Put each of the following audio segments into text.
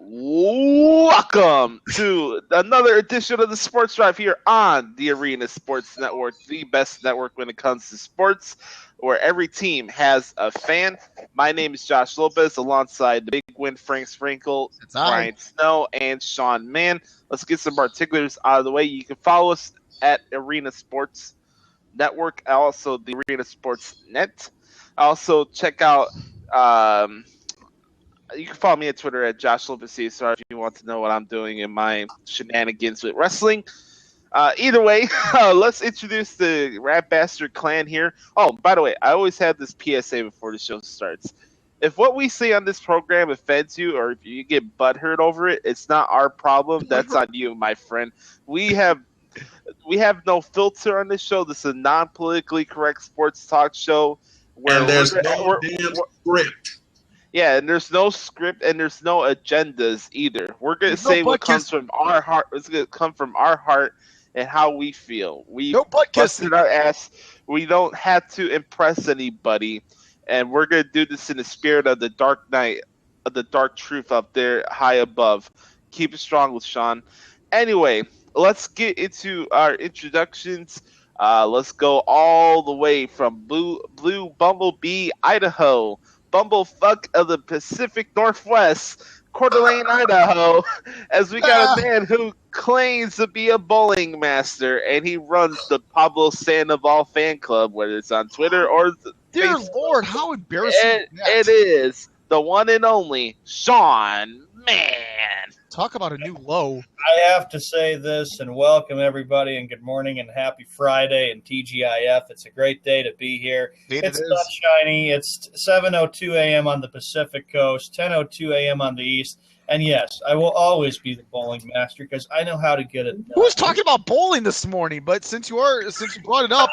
Welcome to another edition of the Sports Drive here on the Arena Sports Network, the best network when it comes to sports, where every team has a fan. My name is Josh Lopez, alongside the Big Win Frank Sprinkle, Brian Snow, and Sean Mann. Let's get some particulars out of the way. You can follow us at Arena Sports Network, also the Arena Sports Net. Also, check out. You can follow me on Twitter at Josh Lopez if you want to know what I'm doing in my shenanigans with wrestling. Either way, let's introduce the Rat Bastard clan here. Oh, by the way, I always have this PSA before the show starts. If what we say on this program offends you or if you get butthurt over it, it's not our problem. That's on you, my friend. We have no filter on this show. This is a non-politically correct sports talk show. And there's no damn script. Yeah, and there's no script and there's no agendas either. We're gonna say what comes from our heart. It's gonna come from our heart and how we feel. We busted our ass. We don't have to impress anybody, and we're gonna do this in the spirit of the dark night, of the dark truth up there high above. Keep it strong with Sean. Anyway, let's get into our introductions. Let's go all the way from Blue Bumblebee, Idaho. Bumblefuck of the Pacific Northwest, Coeur d'Alene, Idaho, as we got a man who claims to be a bowling master, and he runs the Pablo Sandoval fan club, whether it's on Twitter or Dear Facebook. Lord, how embarrassing It is the one and only Sean Mann. Talk about a new low. I have to say this and welcome everybody and good morning and happy Friday and TGIF. It's a great day to be here. It's sunshiny. It's 7:02 a.m. on the Pacific Coast, 10:02 a.m. on the East. And yes, I will always be the bowling master because I know how to get it done. Who was talking about bowling this morning? But since you brought it up,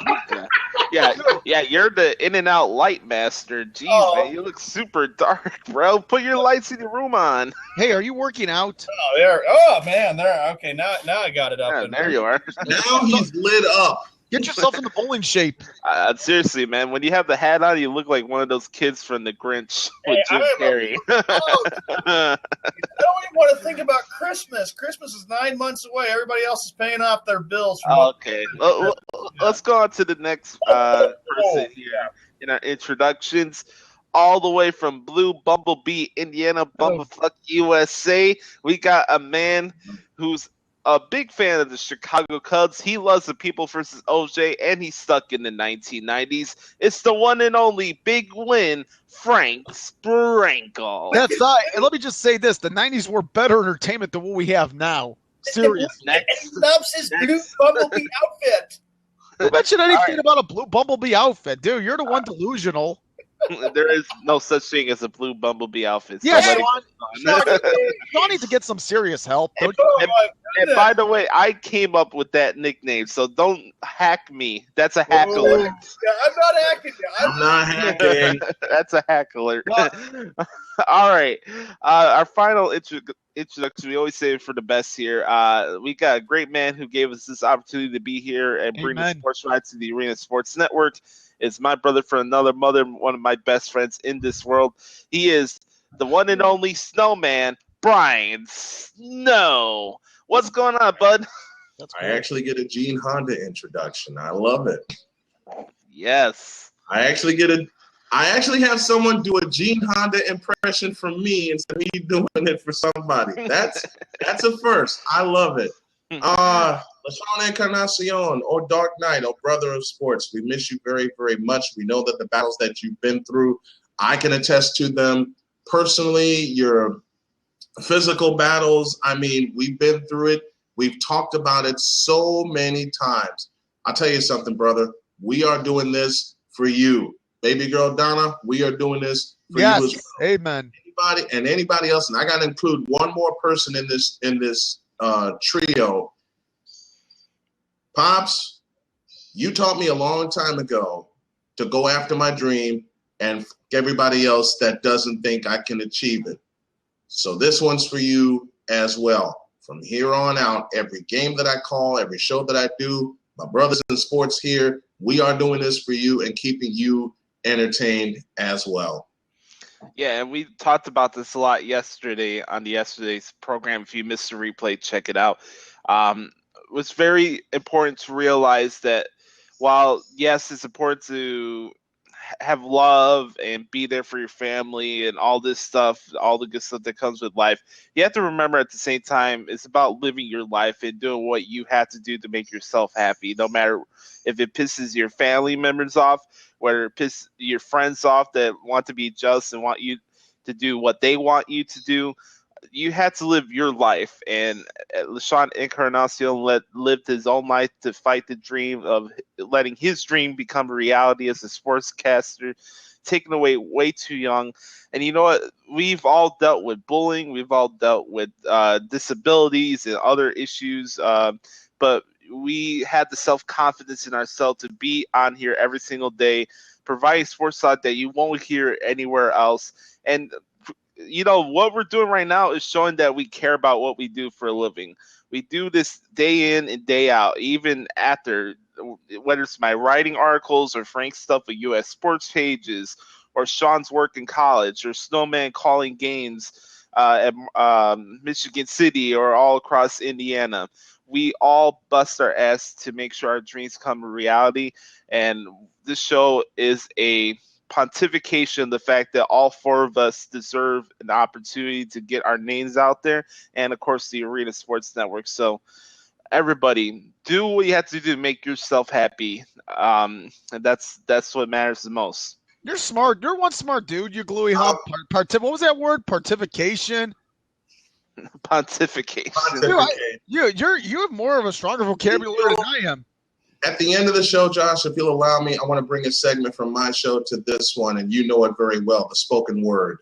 yeah, you're the in and out light master. Jeez, man, you look super dark, bro. Put your lights in your room on. Hey, are you working out? Man, there. Okay, now I got it up. Yeah, there you are. Now he's lit up. Get yourself in the bowling shape. Seriously, man, when you have the hat on, you look like one of those kids from The Grinch with Jim Carrey. I don't even want to think about Christmas. Christmas is 9 months away. Everybody else is paying off their bills. Okay, let's go on to the next person here in our introductions. All the way from Blue Bumblebee, Indiana, Bumblefuck, USA, we got a man who's a big fan of the Chicago Cubs. He loves the People versus OJ, and he's stuck in the 1990s. It's the one and only Big Win, Frank Sprinkle. That's right. And let me just say this. The 90s were better entertainment than what we have now. Seriously. He loves his Blue Bumblebee outfit. Who mentioned anything about a Blue Bumblebee outfit? Dude, you're the one delusional. There is no such thing as a Blue Bumblebee outfit. Yeah, Sean needs to get some serious help. And by the way, I came up with that nickname, so don't hack me. That's a hack alert. Yeah, I'm not hacking you. I'm not hacking. That's a hack alert. All right. Our final introduction, we always save it for the best here. We got a great man who gave us this opportunity to be here and bring the sports right to the Arena Sports Network. It's my brother from another mother, one of my best friends in this world. He is the one and only Snowman, Brian Snow. What's going on, bud? I actually get a Gene Honda introduction. I love it. Yes. I actually have someone do a Gene Honda impression from me instead of me doing it for somebody. That's a first. I love it. LaShawn Encarnacion, or Dark Knight, or Brother of Sports, we miss you very, very much. We know that the battles that you've been through, I can attest to them personally. Your physical battles, I mean, we've been through it. We've talked about it so many times. I'll tell you something, brother. We are doing this for you. Baby girl Donna, we are doing this for you as well. Amen. Anybody else, and I got to include one more person in this trio. Pops, you taught me a long time ago to go after my dream and everybody else that doesn't think I can achieve it. So this one's for you as well. From here on out, every game that I call, every show that I do, my brothers in sports here, we are doing this for you and keeping you entertained as well. Yeah, and we talked about this a lot yesterday on yesterday's program. If you missed the replay, check it out. It was very important to realize that while, yes, it's important to have love and be there for your family and all this stuff, all the good stuff that comes with life, you have to remember at the same time, it's about living your life and doing what you have to do to make yourself happy, no matter if it pisses your family members off, whether it pisses your friends off that want to be just and want you to do what they want you to do. You had to live your life, and LeSean Encarnacion lived his own life to fight the dream of letting his dream become a reality as a sportscaster, taken away way too young. And you know what? We've all dealt with bullying. We've all dealt with disabilities and other issues, but we had the self-confidence in ourselves to be on here every single day, providing sports talk that you won't hear anywhere else. And you know, what we're doing right now is showing that we care about what we do for a living. We do this day in and day out, even after, whether it's my writing articles or Frank's stuff with U.S. sports pages or Sean's work in college or Snowman calling games at Michigan City or all across Indiana. We all bust our ass to make sure our dreams come to reality. And this show is a pontification, the fact that all four of us deserve an opportunity to get our names out there, and of course the Arena Sports Network. So everybody, do what you have to do to make yourself happy, and that's what matters the most. You're smart. You're one smart dude. You gluey hump. What was that word? Pontification. Pontification. You have more of a stronger vocabulary than I am. At the end of the show, Josh, if you'll allow me, I want to bring a segment from my show to this one, and you know it very well, the spoken word.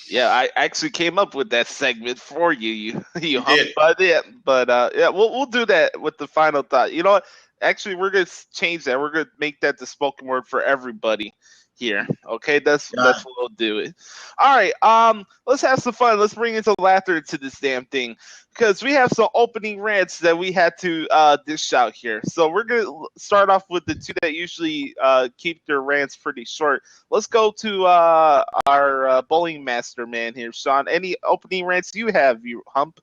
Yeah, I actually came up with that segment for you. You humped by it, but yeah, we'll do that with the final thought. You know what? Actually, we're gonna change that. We're gonna make that the spoken word for everybody here. Okay, that's what we'll do. It. All right. Let's have some fun. Let's bring in some laughter to this damn thing, because we have some opening rants that we had to dish out here. So we're gonna start off with the two that usually keep their rants pretty short. Let's go to our bowling master man here, Sean. Any opening rants you have, you hump?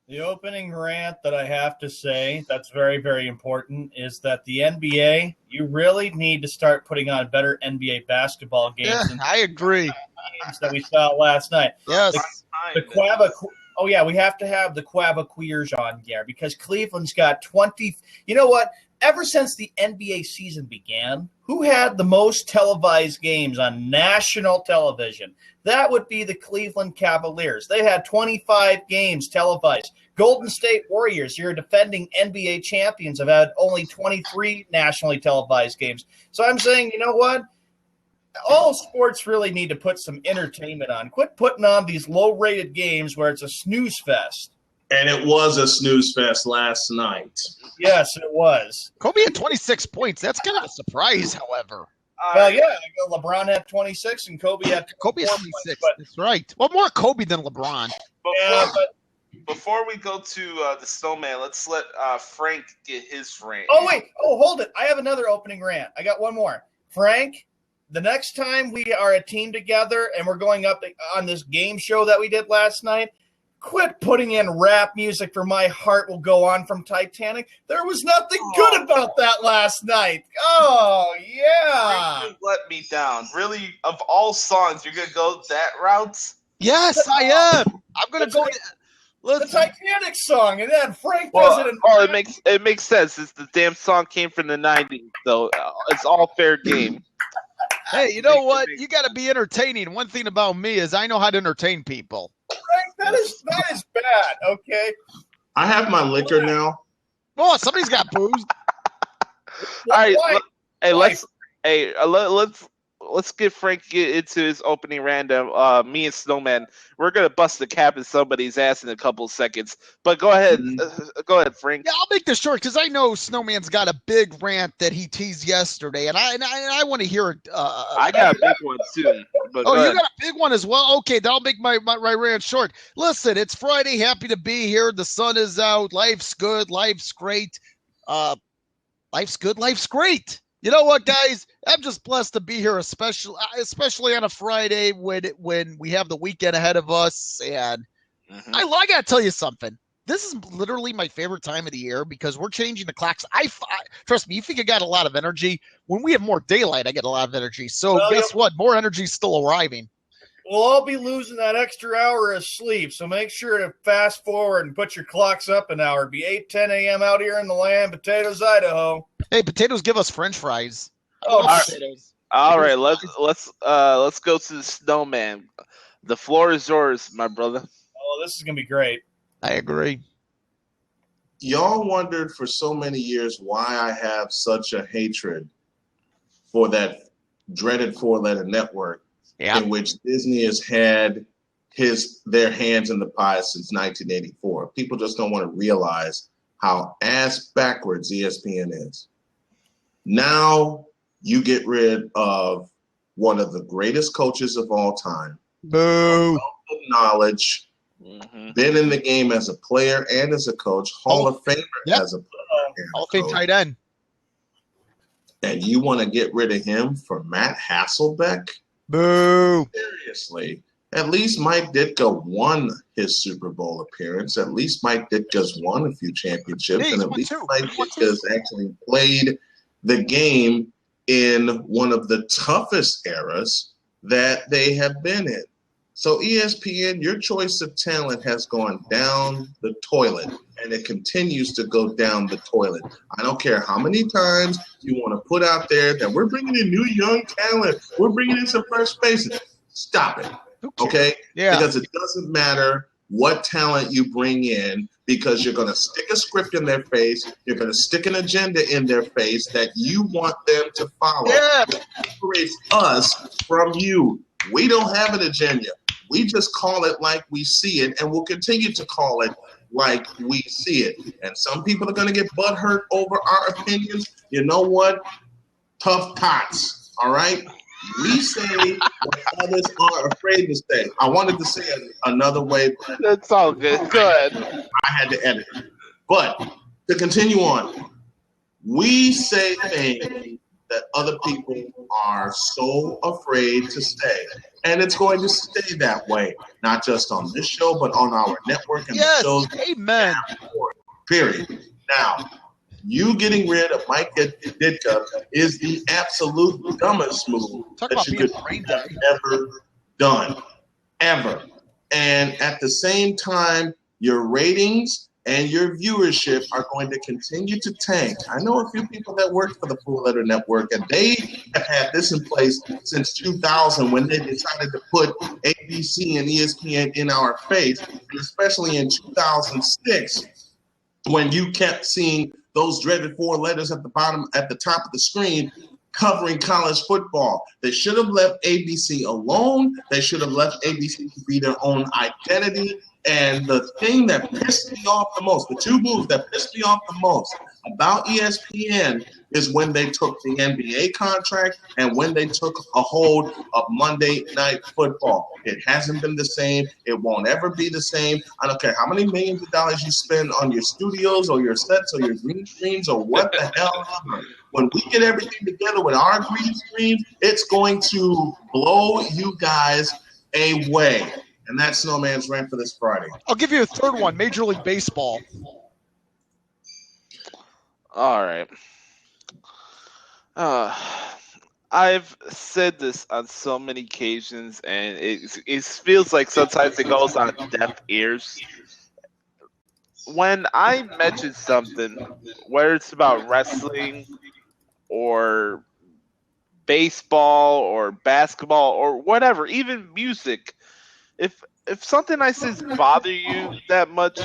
The opening rant that I have to say that's very, very important is that the NBA, you really need to start putting on better NBA basketball games. Yeah, I agree. Games that we saw last night. Yes. We have to have the Quabaqueers on here because Cleveland's got 20. You know what? Ever since the NBA season began, who had the most televised games on national television? That would be the Cleveland Cavaliers. They had 25 games televised. Golden State Warriors, your defending NBA champions, have had only 23 nationally televised games. So I'm saying, you know what? All sports really need to put some entertainment on. Quit putting on these low-rated games where it's a snooze fest. And it was a snooze fest last night. Yes, it was. Kobe had 26 points. That's kind of a surprise, however. Well, yeah, LeBron had 26 and Kobe had 26. That's right. Well, more Kobe than LeBron. Before we go to the Snowman, let's let Frank get his rant. Oh, wait. Oh, hold it. I have another opening rant. I got one more. Frank, the next time we are a team together and we're going up on this game show that we did last night, quit putting in rap music for My Heart Will Go On from Titanic. There was nothing good about that last night. Oh, yeah. You let me down. Really, of all songs, you're going to go that route? Yes, I am. I'm going to go the Titanic song, and then Frank does it. Well, it makes sense. It's the damn song came from the 90s, so it's all fair game. Hey, you know what? You got to be entertaining. One thing about me is I know how to entertain people. Frank, that is bad. Okay. I have my liquor now. Oh, somebody's got booze. All right. Let's get Frank into his opening random. Me and Snowman, we're gonna bust the cap in somebody's ass in a couple seconds. But go ahead, Frank. Yeah, I'll make this short because I know Snowman's got a big rant that he teased yesterday, and I want to hear it. I got a big one too. But you got a big one as well. Okay, that'll make my rant short. Listen, it's Friday. Happy to be here. The sun is out. Life's good. Life's great. Life's good. Life's great. You know what, guys? I'm just blessed to be here, especially on a Friday when we have the weekend ahead of us. And I got to tell you something. This is literally my favorite time of the year because we're changing the clocks. Trust me, you think I got a lot of energy. When we have more daylight, I get a lot of energy. So guess what? More energy is still arriving. We'll all be losing that extra hour of sleep, so make sure to fast forward and put your clocks up an hour. It'll be 8:10 a.m. out here in the land, Potatoes, Idaho. Hey, potatoes give us French fries. Potatoes. All right, let's go to the snowman. The floor is yours, my brother. Oh, this is gonna be great. I agree. Y'all wondered for so many years why I have such a hatred for that dreaded four-letter network in which Disney has had their hands in the pie since 1984. People just don't want to realize how ass backwards ESPN is. Now you get rid of one of the greatest coaches of all time. Boo. Knowledge. Been in the game as a player and as a coach, Hall of Famer as a player. Hall of Fame tight end. And you want to get rid of him for Matt Hasselbeck? Boo. Seriously. At least Mike Ditka won his Super Bowl appearance. At least Mike Ditka's won a few championships. And at least Mike Ditka's actually played the game in one of the toughest eras that they have been in. So ESPN, your choice of talent has gone down the toilet, and it continues to go down the toilet. I don't care how many times you want to put out there that we're bringing in new young talent, we're bringing in some fresh faces. Stop it, okay? Yeah. Because it doesn't matter what talent you bring in, because you're going to stick a script in their face, you're going to stick an agenda in their face that you want them to follow. Yeah. It separates us from you. We don't have an agenda. We just call it like we see it, and we'll continue to call it like we see it. And some people are going to get butthurt over our opinions. You know what? Tough tots, all right? We say what others are afraid to say. I wanted to say it another way. But that's all good. Go ahead. I had to edit it. But to continue on, we say things that other people are so afraid to say. And it's going to stay that way, not just on this show, but on our network and the shows. Amen. Period. Now, you getting rid of Mike Ditka is the absolute dumbest move that you could have ever done. Ever. And at the same time, your ratings and your viewership are going to continue to tank. I know a few people that work for the Four Letter Network, and they have had this in place since 2000 when they decided to put ABC and ESPN in our face, and especially in 2006 when you kept seeing those dreaded four letters at the top of the screen covering college football. They should have left ABC alone. They should have left ABC to be their own identity. And the thing that pissed me off the most, the two moves that pissed me off the most about ESPN is when they took the NBA contract and when they took a hold of Monday Night Football. It hasn't been the same. It won't ever be the same. I don't care how many millions of dollars you spend on your studios or your sets or your green screens or what the hell ever. When we get everything together with our green screens, it's going to blow you guys away. And that's Snowman's rant for this Friday. I'll give you a third one, Major League Baseball. All right. I've said this on so many occasions, and it feels like sometimes it goes on deaf ears. When I mention something, whether it's about wrestling or baseball or basketball or whatever, even music, if something I say bother you that much,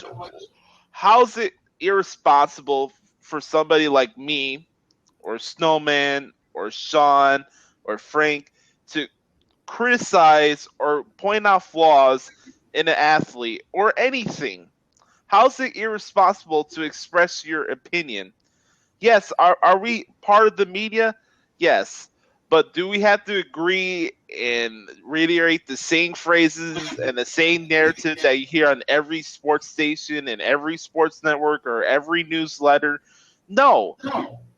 how's it irresponsible for somebody like me or Snowman or Sean or Frank to criticize or point out flaws in an athlete or anything? How's it irresponsible to express your opinion? Yes, are we part of the media? Yes. But do we have to agree and reiterate the same phrases and the same narrative that you hear on every sports station and every sports network or every newsletter? No.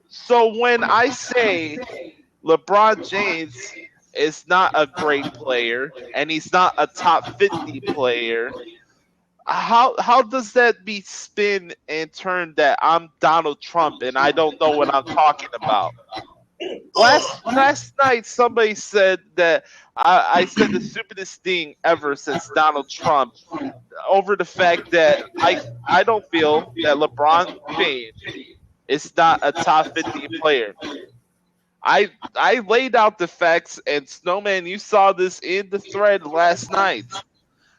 So when I say LeBron James is not a great player, and he's not a top 50 player. How does that be spin and turn that I'm Donald Trump and I don't know what I'm talking about? Last night somebody said that I said the stupidest thing ever since Donald Trump over the fact that I don't feel that LeBron James is not a top 50 player. I laid out the facts, and Snowman, you saw this in the thread last night.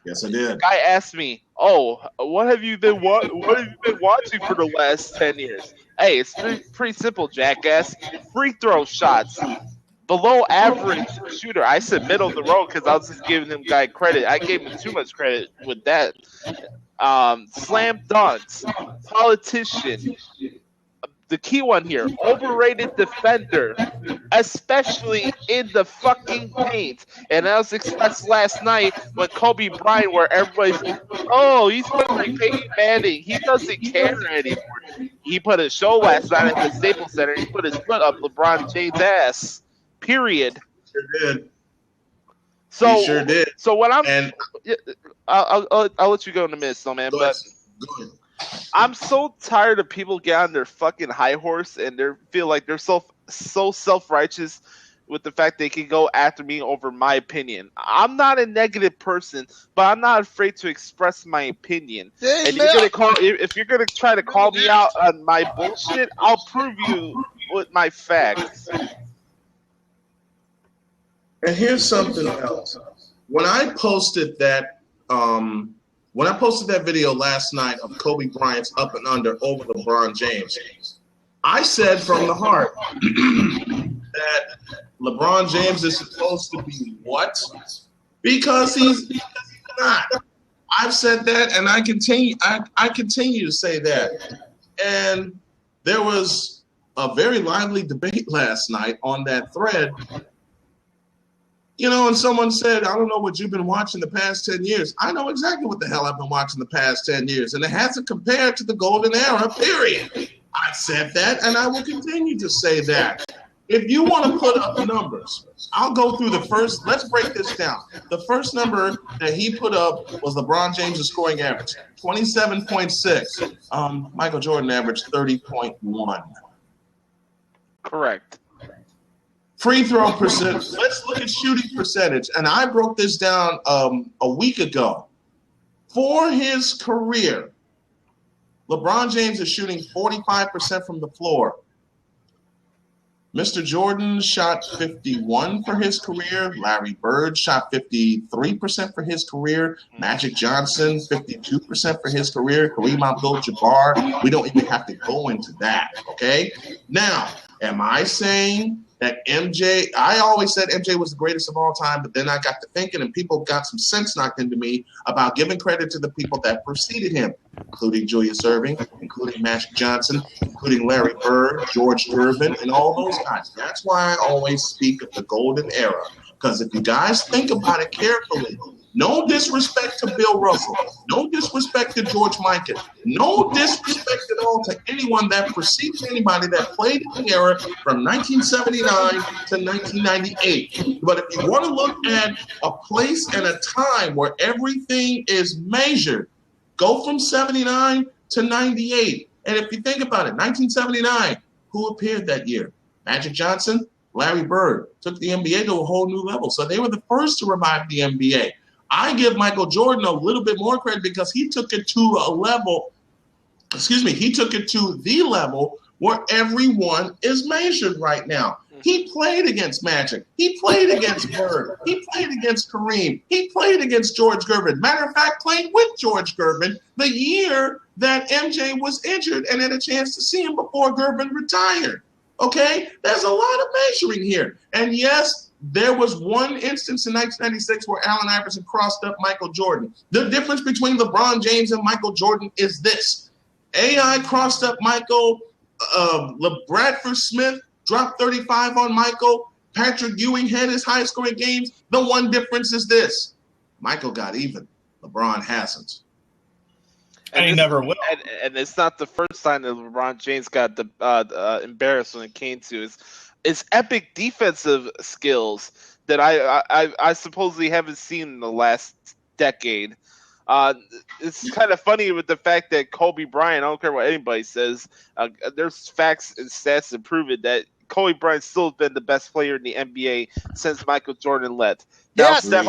Yes, I did. The guy asked me, "Oh, what have you been watching for the last 10 years?" Hey, it's pretty simple, jackass. Free throw shots. Below average shooter. I said middle of the road because I was just giving him guy credit. I gave him too much credit with that. Slam dunks. Politician. The key one here, overrated defender, especially in the fucking paint. And that was expressed last night when Kobe Bryant, where everybody's, oh, he's playing like Peyton Manning. He doesn't care anymore. He put a show last night at the Staples Center. He put his foot up LeBron James' ass. Period. Sure did. So, he sure did. So what I'll let you go in a minute, so man. But I'm so tired of people get on their fucking high horse and they feel like they're so self-righteous with the fact they can go after me over my opinion. I'm not a negative person, but I'm not afraid to express my opinion. Hey, and if you're gonna try to call me out on my bullshit, I'll prove you with my facts. And here's something else. When I posted that video last night of Kobe Bryant's up and under over LeBron James, I said from the heart that LeBron James is supposed to be what? Because he's not. I've said that, and I continue to say that. And there was a very lively debate last night on that thread. You know, and someone said, I don't know what you've been watching the past 10 years. I know exactly what the hell I've been watching the past 10 years, and it hasn't compared to the golden era, period. I said that, and I will continue to say that. If you want to put up the numbers, I'll go through the first. Let's break this down. The first number that he put up was LeBron James' scoring average, 27.6. Michael Jordan averaged 30.1. Correct. Free throw percentage. Let's look at shooting percentage. And I broke this down a week ago. For his career, LeBron James is shooting 45% from the floor. Mr. Jordan shot 51 for his career. Larry Bird shot 53% for his career. Magic Johnson, 52% for his career. Kareem Abdul-Jabbar. We don't even have to go into that, okay? Now, am I saying that MJ, I always said MJ was the greatest of all time, but then I got to thinking and people got some sense knocked into me about giving credit to the people that preceded him, including Julius Erving, including Magic Johnson, including Larry Bird, George Gervin, and all those guys. That's why I always speak of the golden era, because if you guys think about it carefully, no disrespect to Bill Russell, no disrespect to George Mikan, no disrespect at all to anyone that precedes anybody that played in the era from 1979 to 1998. But if you want to look at a place and a time where everything is measured, go from 79 to 98. And if you think about it, 1979, who appeared that year? Magic Johnson, Larry Bird took the NBA to a whole new level. So they were the first to revive the NBA. I give Michael Jordan a little bit more credit because he took it to a level, he took it to the level where everyone is measured right now. He played against Magic. He played against Bird. He played against Kareem. He played against George Gervin. Matter of fact, played with George Gervin the year that MJ was injured and had a chance to see him before Gervin retired. Okay? There's a lot of measuring here. And yes, there was one instance in 1996 where Allen Iverson crossed up Michael Jordan. The difference between LeBron James and Michael Jordan is this. AI crossed up Michael. Bradford Smith dropped 35 on Michael. Patrick Ewing had his highest scoring games. The one difference is this. Michael got even. LeBron hasn't. And he never will. And it's not the first time that LeBron James got embarrassed when it came to his. is epic defensive skills that I supposedly haven't seen in the last decade. It's kind of funny with the fact that Kobe Bryant, I don't care what anybody says, there's facts and stats to prove it, that Kobe Bryant still has been the best player in the NBA since Michael Jordan left. Now, Steph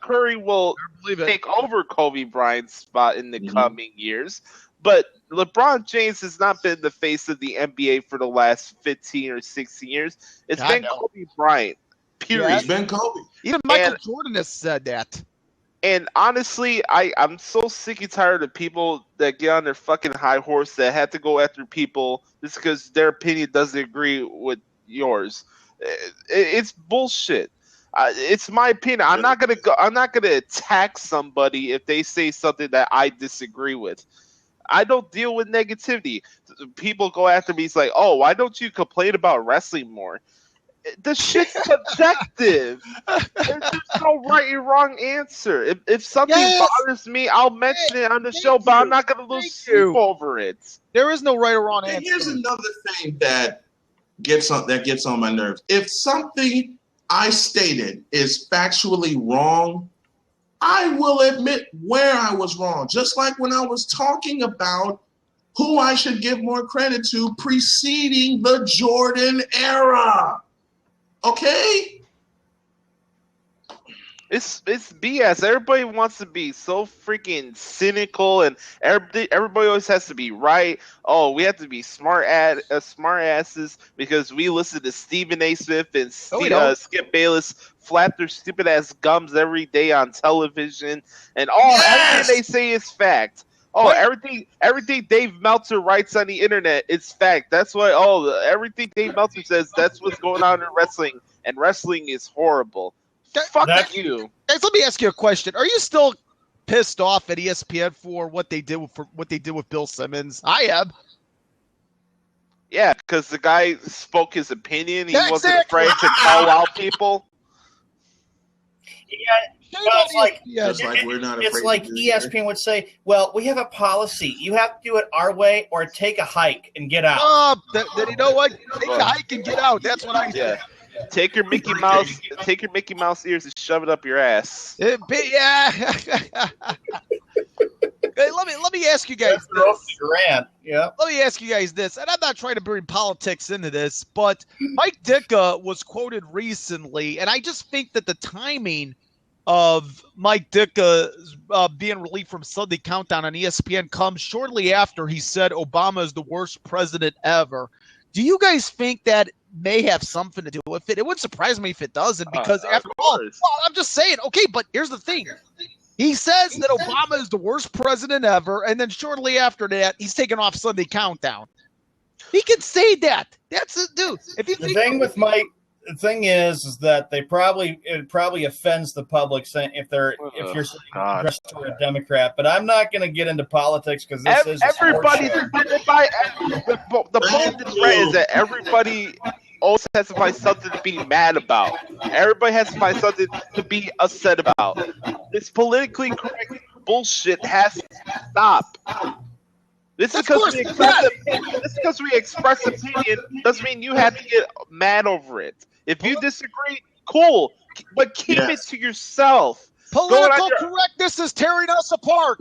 Curry will take over Kobe Bryant's spot in the coming years. But LeBron James has not been the face of the NBA for the last 15 or 16 years. It's been Kobe Bryant, period. It's been Kobe. Even Michael Jordan has said that. And honestly, I'm so sick and tired of people that get on their fucking high horse that have to go after people just because their opinion doesn't agree with yours. It's bullshit. It's my opinion. I'm not gonna attack somebody if they say something that I disagree with. I don't deal with negativity. People go after me. It's like, oh, why don't you complain about wrestling more? The shit's subjective. There's no right and wrong answer. If something bothers me, I'll mention it on the show, but I'm not going to lose sleep over it. There is no right or wrong answer. Here's another thing that gets on my nerves. If something I stated is factually wrong, I will admit where I was wrong. Just like when I was talking about who I should give more credit to preceding the Jordan era. Okay? It's BS. Everybody wants to be so freaking cynical, and everybody always has to be right. Oh, we have to be smart asses because we listen to Stephen A. Smith and Skip Bayless flap their stupid ass gums every day on television, and everything they say is fact. Oh, everything Dave Meltzer writes on the internet is fact. That's why everything Dave Meltzer says, that's what's going on in wrestling, and wrestling is horrible. Fuck you. Guys, let me ask you a question. Are you still pissed off at ESPN for what they did with Bill Simmons? I am. Yeah, because the guy spoke his opinion. He wasn't afraid to call out people. Yeah, well, it's like ESPN would say, well, we have a policy. You have to do it our way or take a hike and get out. Then you know what? Take a hike and get out. That's what I say. Take your Mickey Mouse ears and shove it up your ass. Hey, let me ask you guys this. Let me ask you guys this, and I'm not trying to bring politics into this, but Mike Ditka was quoted recently, and I just think that the timing of Mike Ditka being relieved from Sunday Countdown on ESPN comes shortly after he said Obama is the worst president ever. Do you guys think that may have something to do with it? It wouldn't surprise me if it doesn't, because after all, I'm just saying, okay, but here's the thing. He says that Obama is the worst president ever, and then shortly after that, he's taking off Sunday Countdown. He can say that. That's it, dude. The thing is that it probably offends the public if you're dressed for a Democrat. But I'm not going to get into politics because this is everybody. The point is that everybody always has to find something to be mad about. Everybody has to find something to be upset about. This politically correct bullshit has to stop. This is because we express opinion doesn't mean you have to get mad over it. If you disagree, cool, but keep it to yourself. Political correctness is tearing us apart.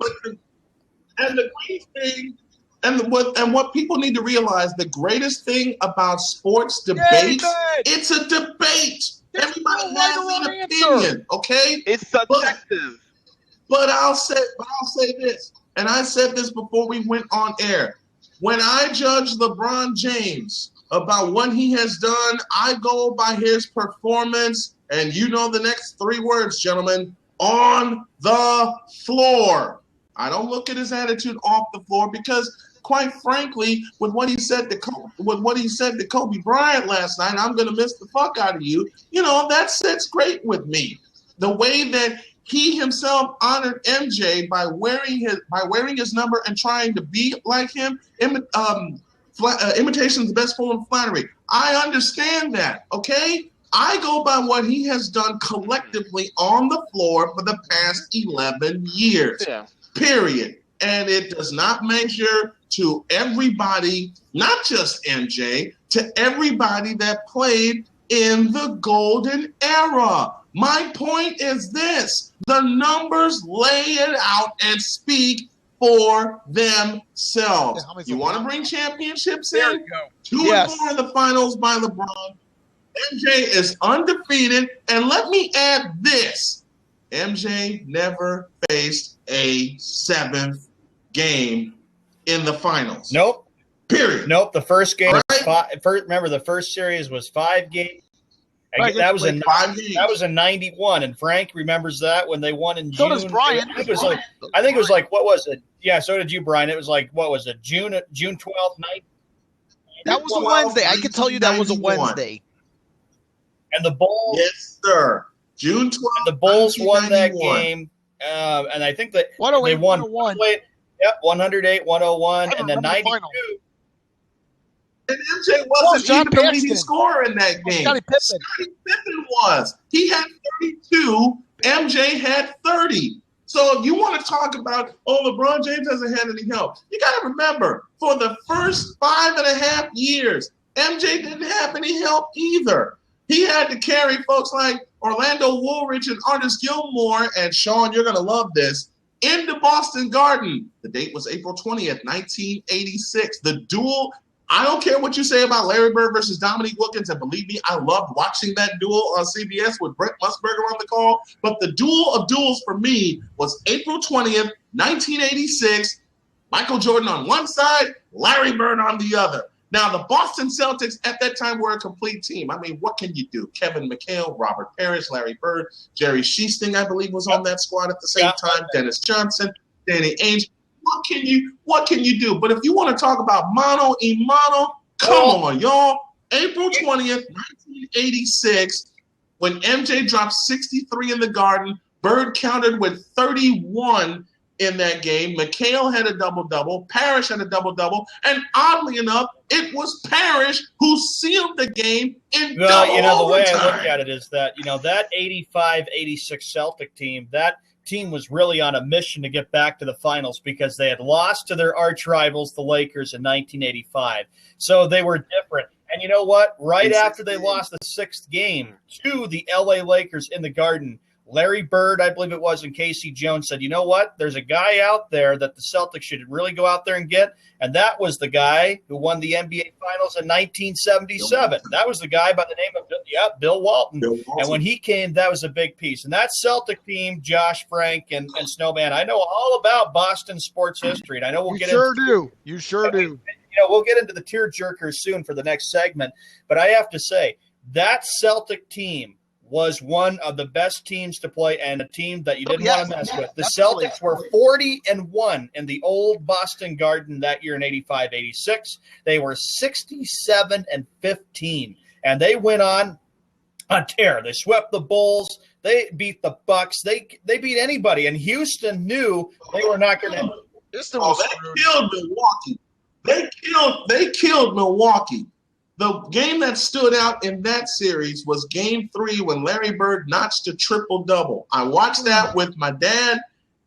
And the great thing, and what people need to realize, the greatest thing about sports debates, it's a debate. Everybody has an opinion, okay? It's subjective. But I'll say this, and I said this before we went on air. When I judge LeBron James about what he has done, I go by his performance, and you know the next 3 words, gentlemen, on the floor. I don't look at his attitude off the floor because, quite frankly, with what he said to Kobe Bryant last night, I'm going to miss the fuck out of you. You know, that sits great with me. The way that he himself honored MJ by wearing his number and trying to be like him. Imitation is the best form of flattery. I understand that, okay? I go by what he has done collectively on the floor for the past 11 years, period. And it does not measure to everybody, not just MJ, to everybody that played in the golden era. My point is this. The numbers lay it out and speak for themselves. Yeah, you want to bring championships there in? You go. 2 and 4 in the finals by LeBron. MJ is undefeated. And let me add this. MJ never faced a 7th game in the finals. Nope. Period. Nope. The first game, remember, the first series was 5 games. Right, that was in 5 games. That was in '91, and Frank remembers that when they won in June. So does Brian. I think it was like what was it? Yeah, so did you, Brian. It was like what was it? June 12th night. That was a Wednesday. I can tell you that was a Wednesday. And the Bulls. Yes, sir. June 12th. The Bulls won that game, and I think that they won. 108. Yep, 108-101, and then 92. And MJ wasn't even the leading scorer in that game. Scottie Pippen was. He had 32. MJ had 30. So if you want to talk about, LeBron James hasn't had any help, you got to remember, for the first 5.5 years, MJ didn't have any help either. He had to carry folks like Orlando Woolridge and Artis Gilmore, and Sean, you're going to love this, into Boston Garden. The date was April 20th, 1986. The duel, I don't care what you say about Larry Bird versus Dominique Wilkins, and believe me, I loved watching that duel on CBS with Brent Musburger on the call, but the duel of duels for me was April 20th, 1986, Michael Jordan on one side, Larry Bird on the other. Now, the Boston Celtics at that time were a complete team. I mean, what can you do? Kevin McHale, Robert Parrish, Larry Bird, Jerry Schiesting, I believe, was on that squad at the same time, Dennis Johnson, Danny Ainge. What can you do? But if you want to talk about mano a mano, come on, y'all. April 20th, 1986, when MJ dropped 63 in the Garden, Bird countered with 31 in that game. McHale had a double-double. Parrish had a double-double. And oddly enough, it was Parrish who sealed the game in double overtime. The way I look at it is that, that 85-86 Celtic team, that team was really on a mission to get back to the finals because they had lost to their arch rivals, the Lakers, in 1985. So they were different. And you know what? Right after they lost the 6th game to the LA Lakers in the Garden, Larry Bird, I believe it was, and Casey Jones said, you know what? There's a guy out there that the Celtics should really go out there and get, and that was the guy who won the NBA Finals in 1977. That was the guy by the name of Bill Walton. And when he came, that was a big piece. And that Celtic team, Josh, Frank, and Snowman, I know all about Boston sports history, and I know we'll get into it. You sure do. We'll get into the tearjerkers soon for the next segment, but I have to say, that Celtic team was one of the best teams to play and a team that you didn't want to mess with. The Celtics were 40-1 in the old Boston Garden that year in 85-86. They were 67-15, and they went on a tear. They swept the Bulls. They beat the Bucks. They beat anybody, and Houston knew they were not going to. They killed Milwaukee. They killed Milwaukee. The game that stood out in that series was Game 3 when Larry Bird notched a triple-double. I watched that with my dad,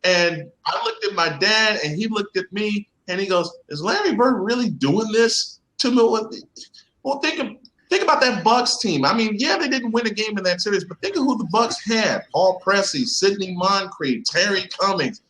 and I looked at my dad, and he looked at me, and he goes, is Larry Bird really doing this to Milwaukee? Well, think about that Bucks team. I mean, yeah, they didn't win a game in that series, but think of who the Bucks had. Paul Pressey, Sidney Moncrief, Terry Cummings.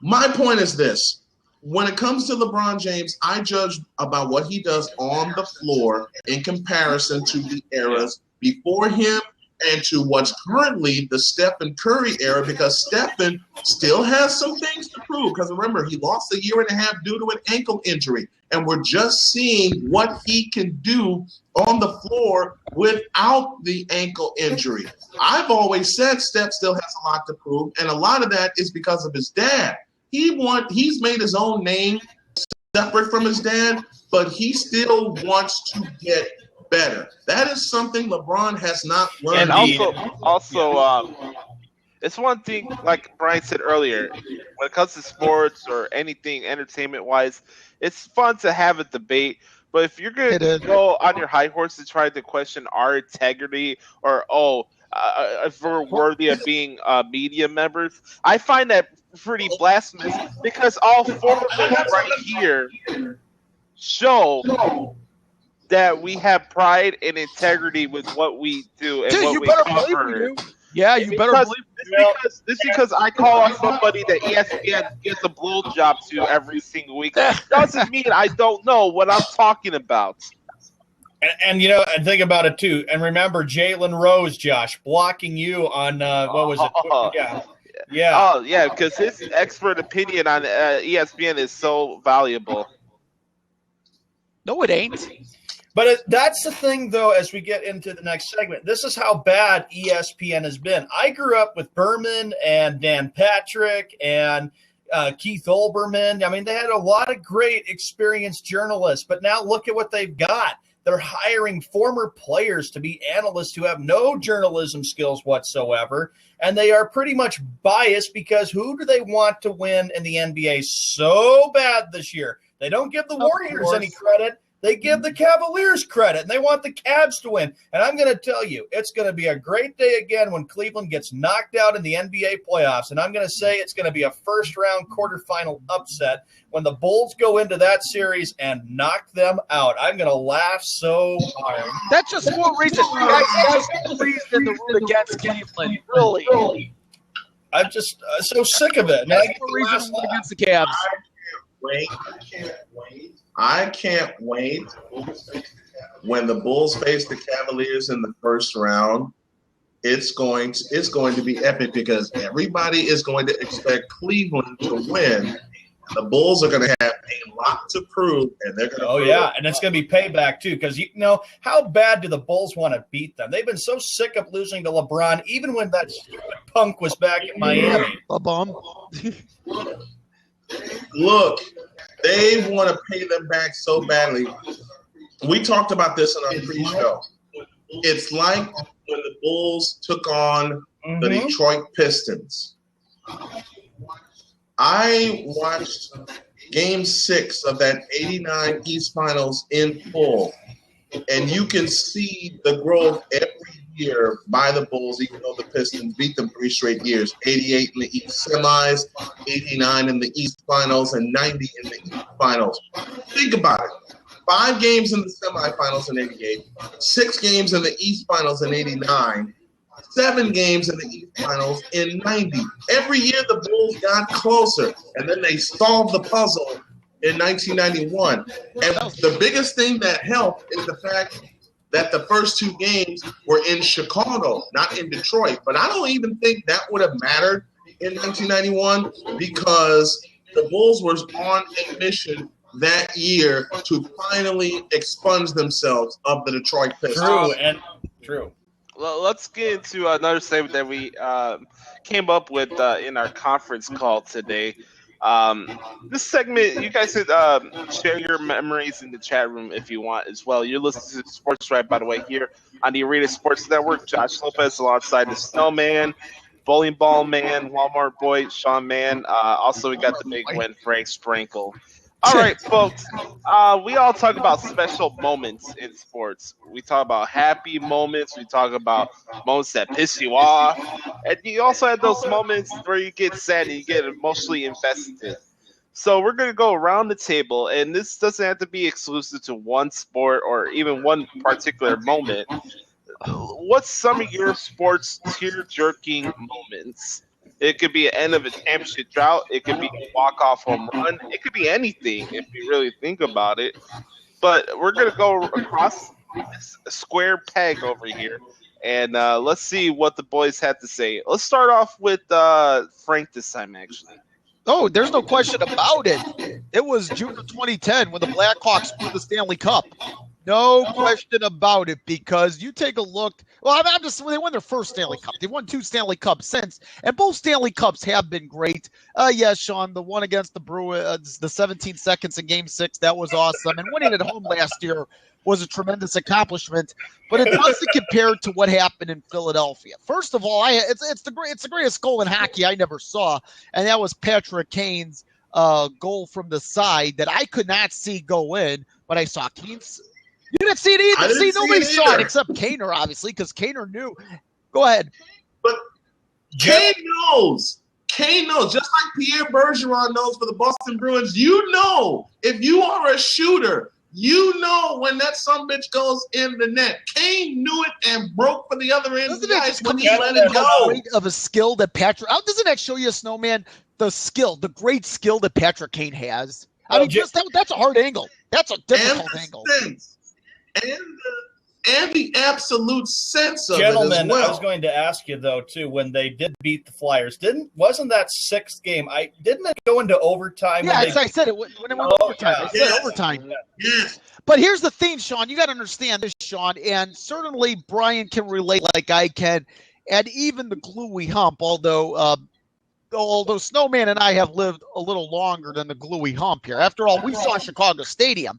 My point is this. When it comes to LeBron James, I judge about what he does on the floor in comparison to the eras before him and to what's currently the Stephen Curry era, because Stephen still has some things to prove. Because remember, he lost a year and a half due to an ankle injury, and we're just seeing what he can do on the floor without the ankle injury. I've always said Steph still has a lot to prove, and a lot of that is because of his dad. He's made his own name separate from his dad, but he still wants to get better. That is something LeBron has not learned. And also, it's one thing, like Brian said earlier, when it comes to sports or anything entertainment-wise, it's fun to have a debate. But if you're going to go on your high horse to try to question our integrity or, if we're worthy of being media members, I find that pretty blasphemous, because all 4 of them right here show that we have pride and integrity with what we do and what we cover. Yeah, you better believe this because I call on somebody that ESPN gives a blowjob to every single week. Doesn't mean I don't know what I'm talking about. And you know, and think about it too. And remember, Jalen Rose, Josh, blocking you on what was it? Yeah. Oh yeah, because his expert opinion on ESPN is so valuable. No, it ain't. But that's the thing, though, as we get into the next segment. This is how bad ESPN has been. I grew up with Berman and Dan Patrick and Keith Olbermann. I mean, they had a lot of great experienced journalists, but now look at what they've got. They're hiring former players to be analysts who have no journalism skills whatsoever, and they are pretty much biased because who do they want to win in the NBA so bad this year? They don't give the Warriors any credit. They give the Cavaliers credit, and they want the Cavs to win. And I'm going to tell you, it's going to be a great day again when Cleveland gets knocked out in the NBA playoffs. And I'm going to say it's going to be a first-round quarterfinal upset when the Bulls go into that series and knock them out. I'm going to laugh so hard. That's just more reason. That's just more reason to root against Cleveland. Really. I'm just so sick of it. That's more reason to root against the Cavs. I can't wait when the Bulls face the Cavaliers in the first round. It's going to be epic because everybody is going to expect Cleveland to win. The Bulls are going to have a lot to prove, and they're going to. Oh yeah, and it's going to be payback too, because you know how bad do the Bulls want to beat them? They've been so sick of losing to LeBron, even when that stupid punk was back in Miami. Look, they want to pay them back so badly. We talked about this in our pre-show. It's like when the Bulls took on the Detroit Pistons. I watched Game 6 of that 89 East Finals in full, and you can see the growth every year by the Bulls, even though the Pistons beat them 3 straight years. 88 in the East semis, 89 in the East Finals, and 90 in the East Finals. Think about it. 5 games in the semifinals in 88, 6 games in the East Finals in 89, 7 games in the East Finals in 90. Every year the Bulls got closer, and then they solved the puzzle in 1991. And the biggest thing that helped is the fact that the first 2 games were in Chicago, not in Detroit. But I don't even think that would have mattered in 1991 because the Bulls were on a mission that year to finally expunge themselves of the Detroit Pistons. True. Well, let's get into another segment that we came up with in our conference call today. This segment, you guys could share your memories in the chat room if you want as well. You're listening to Sports Drive, by the way, here on the Arena Sports Network. Josh Lopez alongside the Snowman, Bowling Ball Man, Walmart Boy, Sean Mann. Also, we got the big win, Frank Sprankle. All right, folks. We all talk about special moments in sports. We talk about happy moments. We talk about moments that piss you off. And you also have those moments where you get sad and you get emotionally invested. So we're going to go around the table, and this doesn't have to be exclusive to one sport or even one particular moment. What's some of your sports tear-jerking moments? It could be an end of a championship drought. It could be a walk-off home run. It could be anything if you really think about it. But we're going to go across this square peg over here, and let's see what the boys have to say. Let's start off with Frank this time, actually. Oh, there's no question about it. It was June of 2010 when the Blackhawks won the Stanley Cup. No question about it, because you take a look. Well, they won their first Stanley Cup. They won 2 Stanley Cups since, and both Stanley Cups have been great. Yes, Sean, the one against the Bruins, the 17 seconds in Game 6, that was awesome. And winning at home last year was a tremendous accomplishment, but it doesn't compare to what happened in Philadelphia. First of all, it's the greatest goal in hockey I never saw, and that was Patrick Kane's goal from the side that I could not see go in, but I saw Kane's. You didn't see it either. See, nobody saw it except Kaner, obviously, because Kaner knew. Go ahead. But Kane knows. Kane knows. Just like Pierre Bergeron knows for the Boston Bruins, you know, if you are a shooter, You know when that sumbitch goes in the net. Kane knew it and broke for the other end of the ice when he let it go. Great of a skill that Patrick. How doesn't that show you, Snowman, the great skill that Patrick Kane has? I mean, that's a hard angle. That's a difficult angle. And the absolute sense of Gentlemen, it as well. I was going to ask you though too. When they did beat the Flyers, wasn't that sixth game? Didn't it go into overtime? Yeah, I said it when it went overtime. I said overtime. Yes. But here's the thing, Sean. You got to understand this, Sean, and certainly Brian can relate like I can, and even the gluey hump. Although Snowman and I have lived a little longer than the gluey hump here. After all, we saw Chicago Stadium.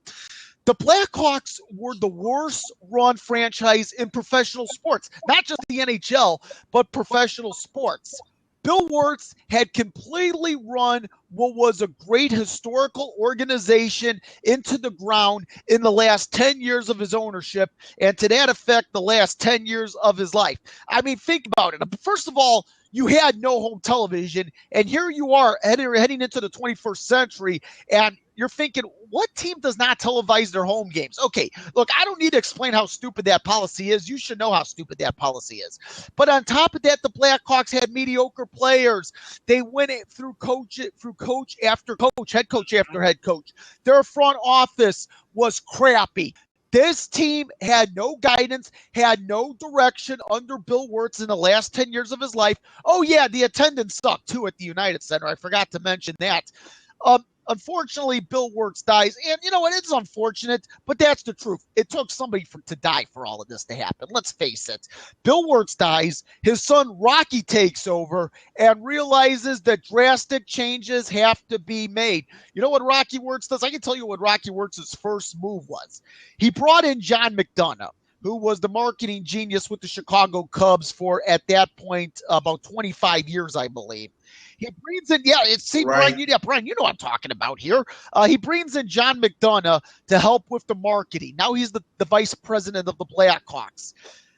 The Blackhawks were the worst run franchise in professional sports, not just the NHL, but professional sports. Bill Wirtz had completely run what was a great historical organization into the ground in the last 10 years of his ownership, and to that effect, the last 10 years of his life. I mean, think about it. First of all, you had no home television, and here you are heading into the 21st century, and you're thinking, what team does not televise their home games? Okay, look, I don't need to explain how stupid that policy is. You should know how stupid that policy is. But on top of that, the Blackhawks had mediocre players. They went through coach after coach, head coach after head coach. Their front office was crappy. This team had no guidance, had no direction under Bill Wirtz in the last 10 years of his life. Oh, yeah, the attendance sucked, too, at the United Center. I forgot to mention that. Unfortunately, Bill Wirtz dies. And you know what? It's unfortunate, but that's the truth. It took somebody to die for all of this to happen. Let's face it. Bill Wirtz dies. His son, Rocky, takes over and realizes that drastic changes have to be made. You know what Rocky Wirtz does? I can tell you what Rocky Wirtz's first move was. He brought in John McDonough, who was the marketing genius with the Chicago Cubs for, at that point, about 25 years, I believe. He brings in, Brian, Brian, you know what I'm talking about here. He brings in John McDonough to help with the marketing. Now he's the vice president of the Blackhawks.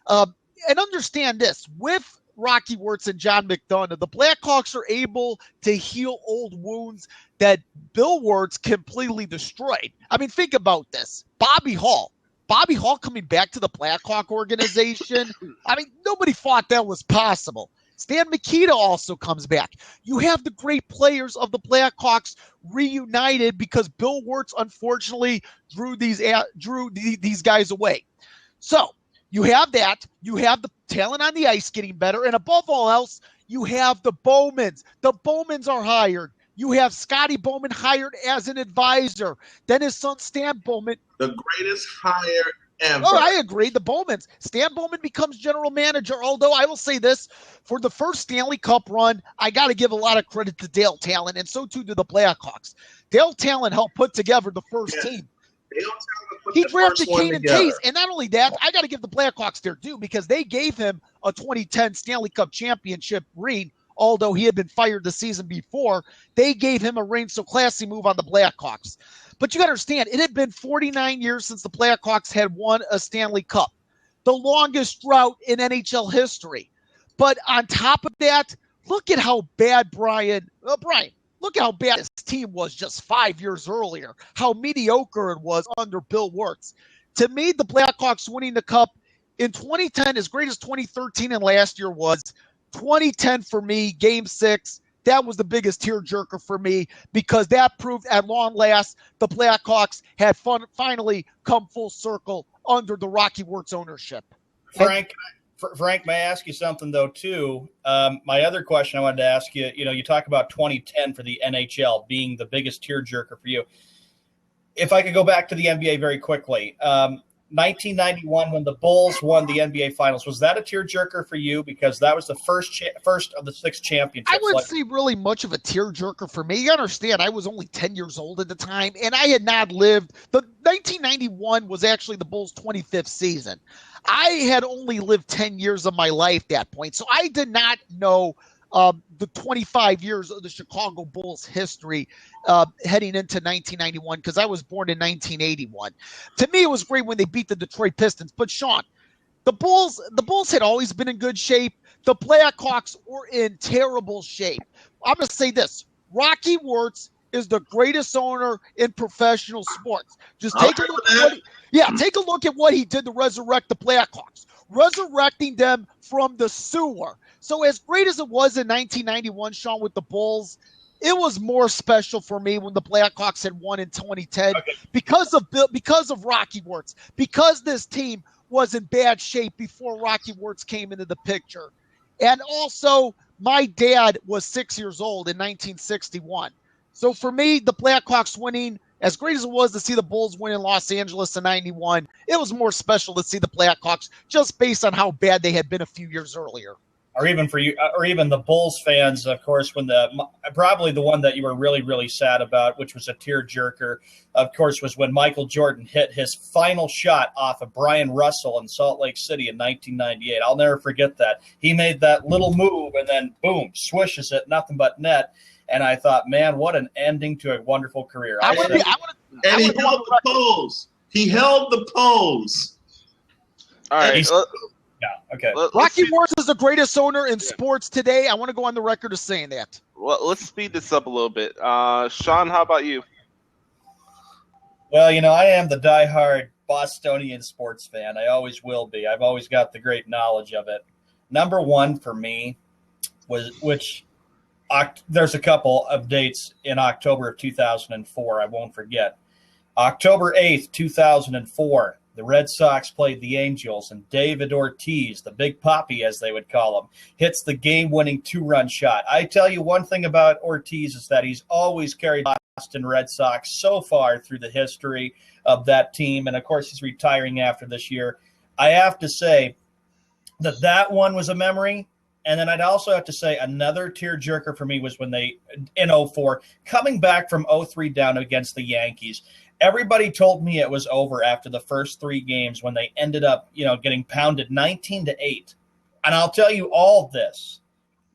And understand this, with Rocky Wirtz and John McDonough, the Blackhawks are able to heal old wounds that Bill Wirtz completely destroyed. I mean, think about this. Bobby Hall coming back to the Blackhawk organization. I mean, nobody thought that was possible. Stan Mikita also comes back. You have the great players of the Blackhawks reunited because Bill Wirtz unfortunately drew these guys away. So you have that. You have the talent on the ice getting better, and above all else, you have the Bowmans. The Bowmans are hired. You have Scotty Bowman hired as an advisor. Then his son Stan Bowman, the greatest hire ever. Oh, I agree. The Bowmans. Stan Bowman becomes general manager, although I will say this, for the first Stanley Cup run, I got to give a lot of credit to Dale Talon, and so too to the Blackhawks. Dale Talon helped put together the first team. He drafted Kane and Chase, and not only that, I got to give the Blackhawks their due because they gave him a 2010 Stanley Cup championship ring, although he had been fired the season before. They gave him a ring, so classy move on the Blackhawks. But you got to understand, it had been 49 years since the Blackhawks had won a Stanley Cup, the longest drought in NHL history. But on top of that, look at how bad Brian, look at how bad his team was just 5 years earlier, how mediocre it was under Bill Wirtz. To me, the Blackhawks winning the Cup in 2010, as great as 2013 and last year was, 2010 for me, Game 6, that was the biggest tearjerker for me because that proved at long last the Blackhawks had finally come full circle under the Rocky Wirtz ownership. Frank, may I ask you something, though, too? My other question I wanted to ask you, you talk about 2010 for the NHL being the biggest tearjerker for you. If I could go back to the NBA very quickly, 1991 when the Bulls won the NBA Finals, was that a tearjerker for you? Because that was the first of the 6 championships. I wouldn't say really much of a tearjerker for me. You understand, I was only 10 years old at the time, and I had not lived. The 1991 was actually the Bulls' 25th season. I had only lived 10 years of my life at that point, so I did not know the 25 years of the Chicago Bulls history heading into 1991 because I was born in 1981. To me, it was great when they beat the Detroit Pistons. But Sean, the Bulls had always been in good shape. The Blackhawks were in terrible shape. I'm going to say this. Rocky Wirtz is the greatest owner in professional sports. Just take a look at what he did to resurrect the Blackhawks, resurrecting them from the sewer. So as great as it was in 1991, Sean, with the Bulls, it was more special for me when the Blackhawks had won in 2010 because of Rocky Wirtz, because this team was in bad shape before Rocky Wirtz came into the picture. And also, my dad was 6 years old in 1961. So for me, the Blackhawks winning, as great as it was to see the Bulls win in Los Angeles in 91, it was more special to see the Blackhawks just based on how bad they had been a few years earlier. Or even for you, or even the Bulls fans, of course, when probably the one that you were really, really sad about, which was a tearjerker, of course, was when Michael Jordan hit his final shot off of Brian Russell in Salt Lake City in 1998. I'll never forget that. He made that little move and then, boom, swishes it, nothing but net. And I thought, man, what an ending to a wonderful career. And he held the pose. He held the pose. All right. Yeah, okay. Rocky Wirtz is the greatest owner in sports today. I want to go on the record of saying that. Well, let's speed this up a little bit. Sean, how about you? Well, I am the diehard Bostonian sports fan. I always will be. I've always got the great knowledge of it. Number one for me there's a couple of dates in October of 2004 I won't forget. October 8th, 2004. The Red Sox played the Angels, and David Ortiz, the Big Papi, as they would call him, hits the game-winning two-run shot. I tell you one thing about Ortiz is that he's always carried Boston Red Sox so far through the history of that team, and, of course, he's retiring after this year. I have to say that one was a memory, and then I'd also have to say another tearjerker for me was when they, in 04, coming back from 0-3 down against the Yankees. Everybody told me it was over after the first three games when they ended up, getting pounded 19-8. And I'll tell you all this.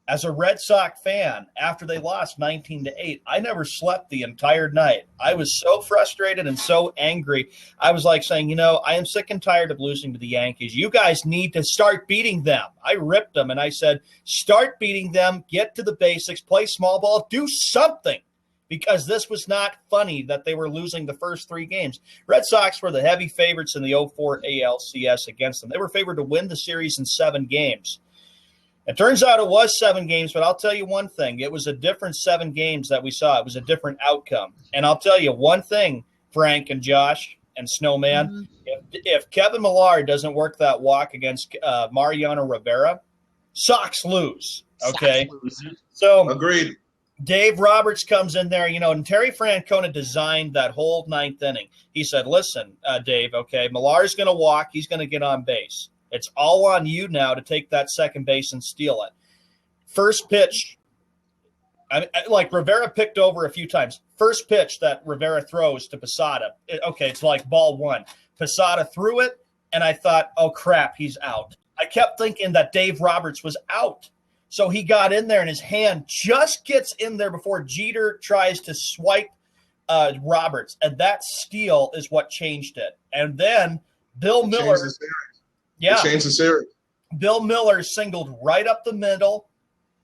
As a Red Sox fan, after they lost 19-8, I never slept the entire night. I was so frustrated and so angry. I was like saying, I am sick and tired of losing to the Yankees. You guys need to start beating them. I ripped them and I said, start beating them, get to the basics, play small ball, do something. Because this was not funny that they were losing the first three games. Red Sox were the heavy favorites in the 04 ALCS against them. They were favored to win the series in 7 games. It turns out it was 7 games, but I'll tell you one thing. It was a different 7 games that we saw. It was a different outcome. And I'll tell you one thing, Frank and Josh and Snowman. Mm-hmm. If Kevin Millar doesn't work that walk against Mariano Rivera, Sox lose. Okay? Sox lose. So agreed. Dave Roberts comes in there, and Terry Francona designed that whole 9th inning. He said, listen, Dave, okay, Millar's going to walk. He's going to get on base. It's all on you now to take that second base and steal it. First pitch, Rivera picked over a few times. First pitch that Rivera throws to Posada, it's like ball one. Posada threw it, and I thought, oh, crap, he's out. I kept thinking that Dave Roberts was out. So he got in there, and his hand just gets in there before Jeter tries to swipe Roberts. And that steal is what changed it. And then Bill Miller. Changed the series. Bill Miller singled right up the middle,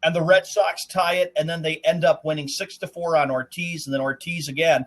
and the Red Sox tie it, and then they end up winning 6-4 on Ortiz, and then Ortiz again.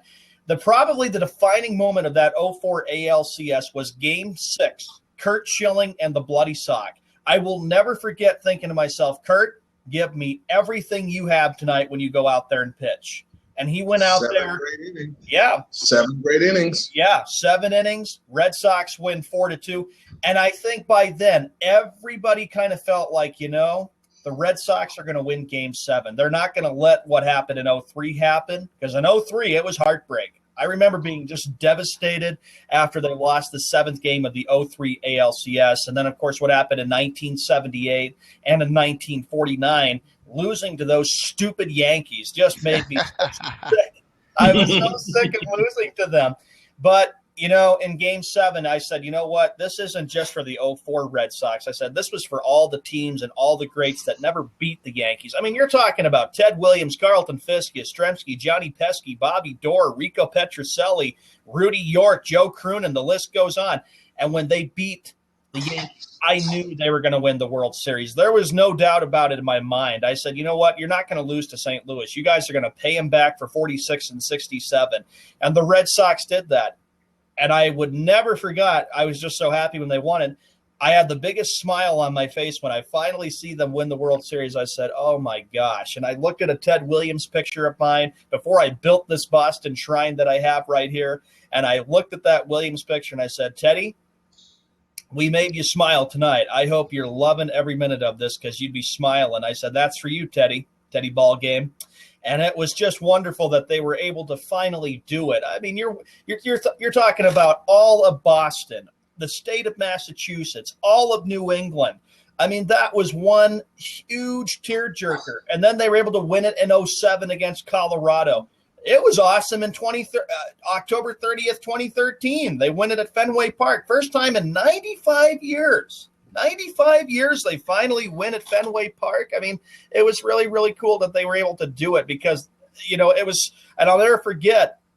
Probably the defining moment of that 04 ALCS was Game 6, Curt Schilling and the Bloody Sock. I will never forget thinking to myself, Curt, give me everything you have tonight when you go out there and pitch. And he went out there. 7 great innings. Yeah. 7 great innings. Yeah, 7 innings. Red Sox win 4-2. And I think by then, everybody kind of felt like, the Red Sox are going to win Game 7. They're not going to let what happened in 03 happen, because in 03, it was heartbreak. I remember being just devastated after they lost the 7th game of the 03 ALCS. And then, of course, what happened in 1978 and in 1949, losing to those stupid Yankees just made me so sick. I was so sick of losing to them. But, in Game 7, I said, you know what? This isn't just for the 04 Red Sox. I said this was for all the teams and all the greats that never beat the Yankees. I mean, you're talking about Ted Williams, Carlton Fisk, Yastrzemski, Johnny Pesky, Bobby Dorr, Rico Petrocelli, Rudy York, Joe Croonan, the list goes on. And when they beat the Yankees, I knew they were going to win the World Series. There was no doubt about it in my mind. I said, you know what? You're not going to lose to St. Louis. You guys are going to pay them back for 46 and 67. And the Red Sox did that. And I would never forget. I was just so happy when they won it. I had the biggest smile on my face when I finally see them win the World Series. I said, oh, my gosh. And I looked at a Ted Williams picture of mine before I built this Boston shrine that I have right here. And I looked at that Williams picture and I said, Teddy, we made you smile tonight. I hope you're loving every minute of this because you'd be smiling. I said, that's for you, Teddy ball game. And it was just wonderful that they were able to finally do it. I mean, you're talking about all of Boston, the state of Massachusetts, all of New England. I mean, that was one huge tearjerker. And then they were able to win it in 2007 against Colorado. It was awesome in October 30th, 2013. They win it at Fenway Park. First time in 95 years. 95 years they finally win at Fenway Park. I mean, it was really, really cool that they were able to do it because, it was – and I'll never forget –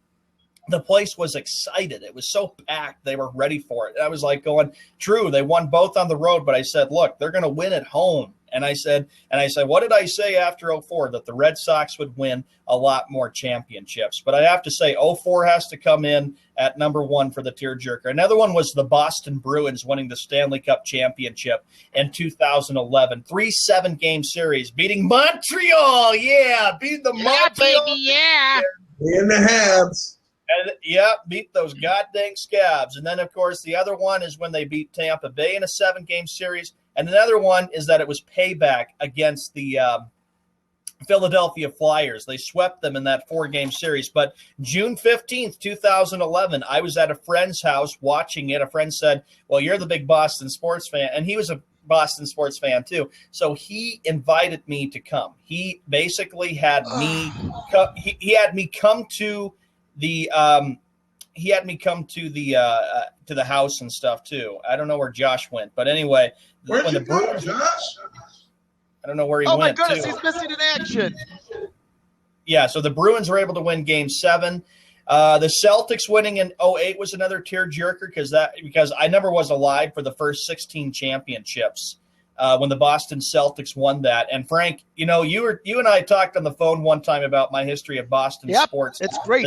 the place was excited. It was so packed. They were ready for it. I was like going, true, they won both on the road, but I said, look, they're going to win at home. And I said, what did I say after 2004? That the Red Sox would win a lot more championships. But I have to say 2004 has to come in at number one for the tearjerker. Another one was the Boston Bruins winning the Stanley Cup championship in 2011. 3-7 game series, beating Montreal. Yeah, beat the Montreal. Baby, yeah. In the Habs. And beat those goddamn Scabs. And then, of course, the other one is when they beat Tampa Bay in a 7-game series. And another one is that it was payback against the Philadelphia Flyers. They swept them in that 4-game series. But June 15th, 2011, I was at a friend's house watching it. A friend said, well, you're the big Boston sports fan. And he was a Boston sports fan too. So he invited me to come. He basically had me he had me come to the to the house and stuff too. I don't know where Josh went, but anyway, where'd you go, Josh? I don't know where he went. Oh my goodness, too. He's missing in action. Yeah, so the Bruins were able to win Game 7. The Celtics winning in 2008 was another tearjerker because I never was alive for the first 16 championships. When the Boston Celtics won that. And Frank, you and I talked on the phone one time about my history of Boston sports. It's great.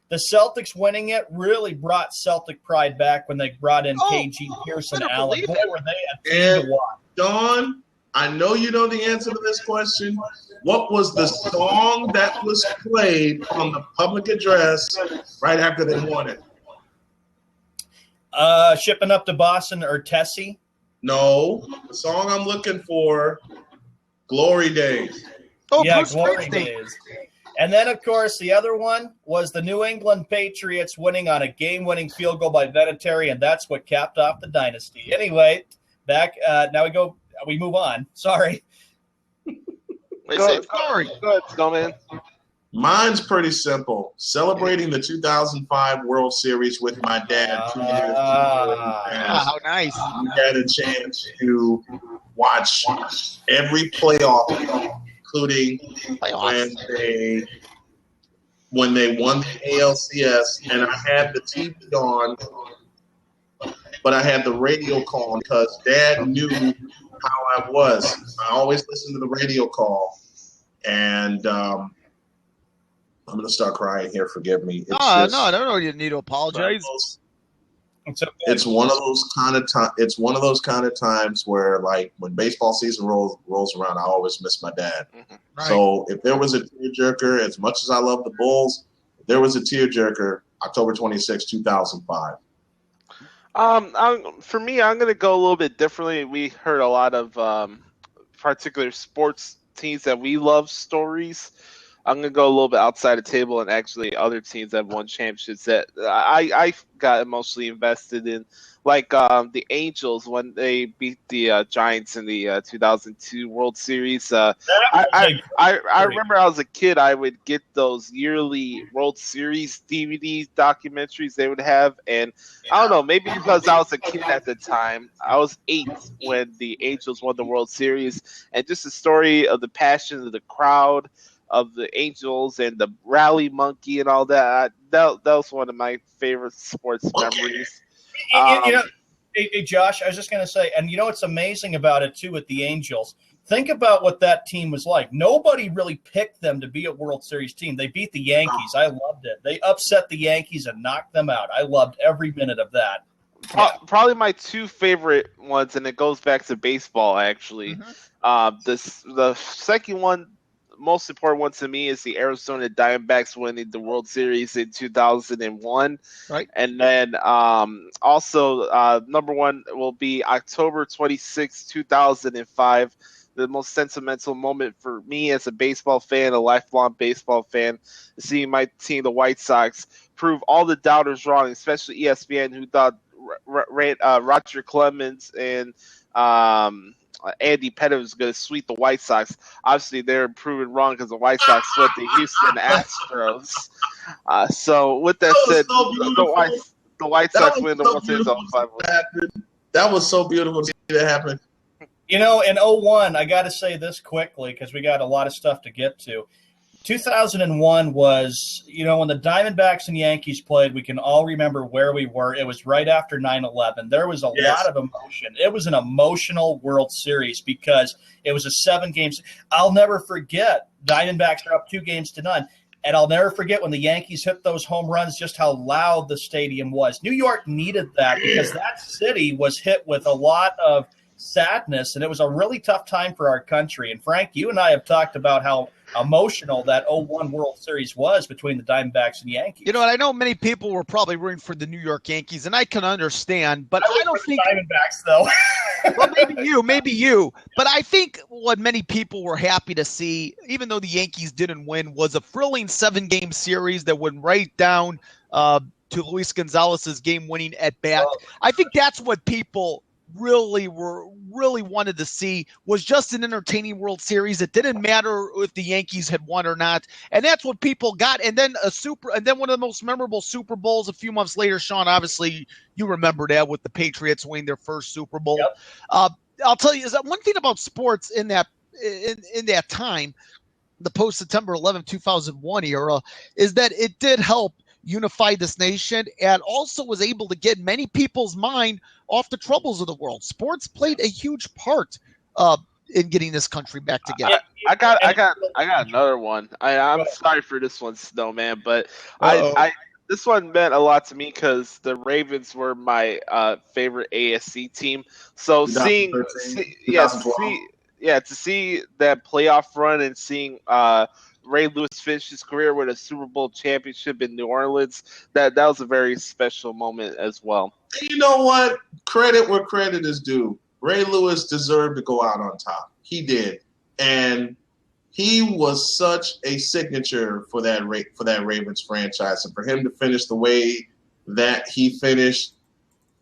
The Celtics winning it really brought Celtic pride back when they brought in KG, Pearson, Allen. Boy, were they a team to watch. Don, I know you know the answer to this question. What was the song that was played on the public address right after they won it? Shipping Up to Boston or Tessie? No, the song I'm looking for, Glory Days. Oh, yeah, Bruce Glory Days. And then, of course, the other one was the New England Patriots winning on a game-winning field goal by Vinatieri, and that's what capped off the dynasty. Anyway, back now we move on. Sorry. Go ahead, Snowman. Mine's pretty simple. Celebrating the 2005 World Series with my dad. How nice. We had a chance to watch every playoff, including when they won the ALCS, and I had the TV on, but I had the radio call because Dad knew how I was. I always listened to the radio call, and I'm going to start crying here. Forgive me. No. You need to apologize. It's one of those kind of times where, like, when baseball season rolls around, I always miss my dad. Mm-hmm. Right. So if there was a tearjerker, as much as I love the Bulls, if there was a tearjerker, October 26, 2005. For me, I'm going to go a little bit differently. We heard a lot of particular sports teams that we love stories. I'm going to go a little bit outside the table and actually other teams that have won championships that I got emotionally invested in, like the Angels when they beat the Giants in the 2002 World Series. I remember I was a kid, I would get those yearly World Series DVD documentaries they would have, and I don't know, maybe because I was a kid at the time, I was 8 when the Angels won the World Series, and just the story of the passion of the crowd, of the Angels and the rally monkey and all that. That was one of my favorite sports memories. Hey, Josh, I was just going to say, and you know what's amazing about it, too, with the Angels? Think about what that team was like. Nobody really picked them to be a World Series team. They beat the Yankees. I loved it. They upset the Yankees and knocked them out. I loved every minute of that. Probably my two favorite ones, and it goes back to baseball, actually. The second one, most important one to me, is the Arizona Diamondbacks winning the World Series in 2001. Right. And then also number one will be October 26, 2005. The most sentimental moment for me as a baseball fan, a lifelong baseball fan, seeing my team, the White Sox, prove all the doubters wrong, especially ESPN, who thought Roger Clemens and Andy Pettit was going to sweep the White Sox. Obviously, they're proven wrong because the White Sox swept the Houston Astros. So, with that said, the White Sox win the World Series. That was so beautiful to see that happen. You know, in 2001, I got to say this quickly because we got a lot of stuff to get to. 2001 was, you know, when the Diamondbacks and Yankees played, we can all remember where we were. It was right after 9/11. There was a lot of emotion. It was an emotional World Series because it was a 7 games. I'll never forget, Diamondbacks are up 2-0. And I'll never forget when the Yankees hit those home runs, just how loud the stadium was. New York needed that because that city was hit with a lot of sadness, and it was a really tough time for our country. And Frank, you and I have talked about how emotional that 2001 World Series was between the Diamondbacks and Yankees. You know, and I know many people were probably rooting for the New York Yankees, and I can understand, but I don't think Diamondbacks though. Well, maybe you, but I think what many people were happy to see, even though the Yankees didn't win, was a thrilling 7-game series that went right down to Luis Gonzalez's game-winning at bat. I think that's what people really wanted to see, was just an entertaining World Series. It didn't matter if the Yankees had won or not, and that's what people got. And then one of the most memorable Super Bowls a few months later. Sean, obviously you remember that, with the Patriots winning their first Super Bowl. Yep. I'll tell you, is that one thing about sports in that time, the post September 11, 2001 era, is that it did help unify this nation and also was able to get many people's mind off the troubles of the world. Sports played a huge part in getting this country back together. I got another one. I'm sorry for this one, Snowman, but this one meant a lot to me because the Ravens were my favorite ASC team. So to see that playoff run and seeing Ray Lewis finished his career with a Super Bowl championship in New Orleans, that was a very special moment as well. You know what? Credit where credit is due. Ray Lewis deserved to go out on top. He did. And he was such a signature for that Ravens franchise. And for him to finish the way that he finished,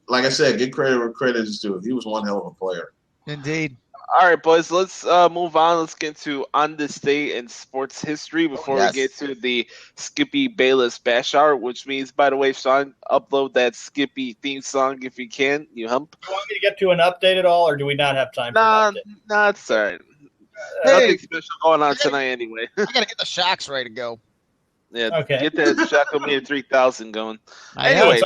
like I said, give credit where credit is due. He was one hell of a player. Indeed. All right, boys, let's move on. Let's get to On This Day in Sports History before we get to the Skippy Bayless Bash Hour, which means, by the way, Sean, upload that Skippy theme song if you can. You hump. Do you want me to get to an update at all, or do we not have time for an update? Nah, it's all right. Nothing special going on tonight anyway. I got to get the Shocks ready to go. Yeah, okay. Get that Shockomania 3000 going. Anyway,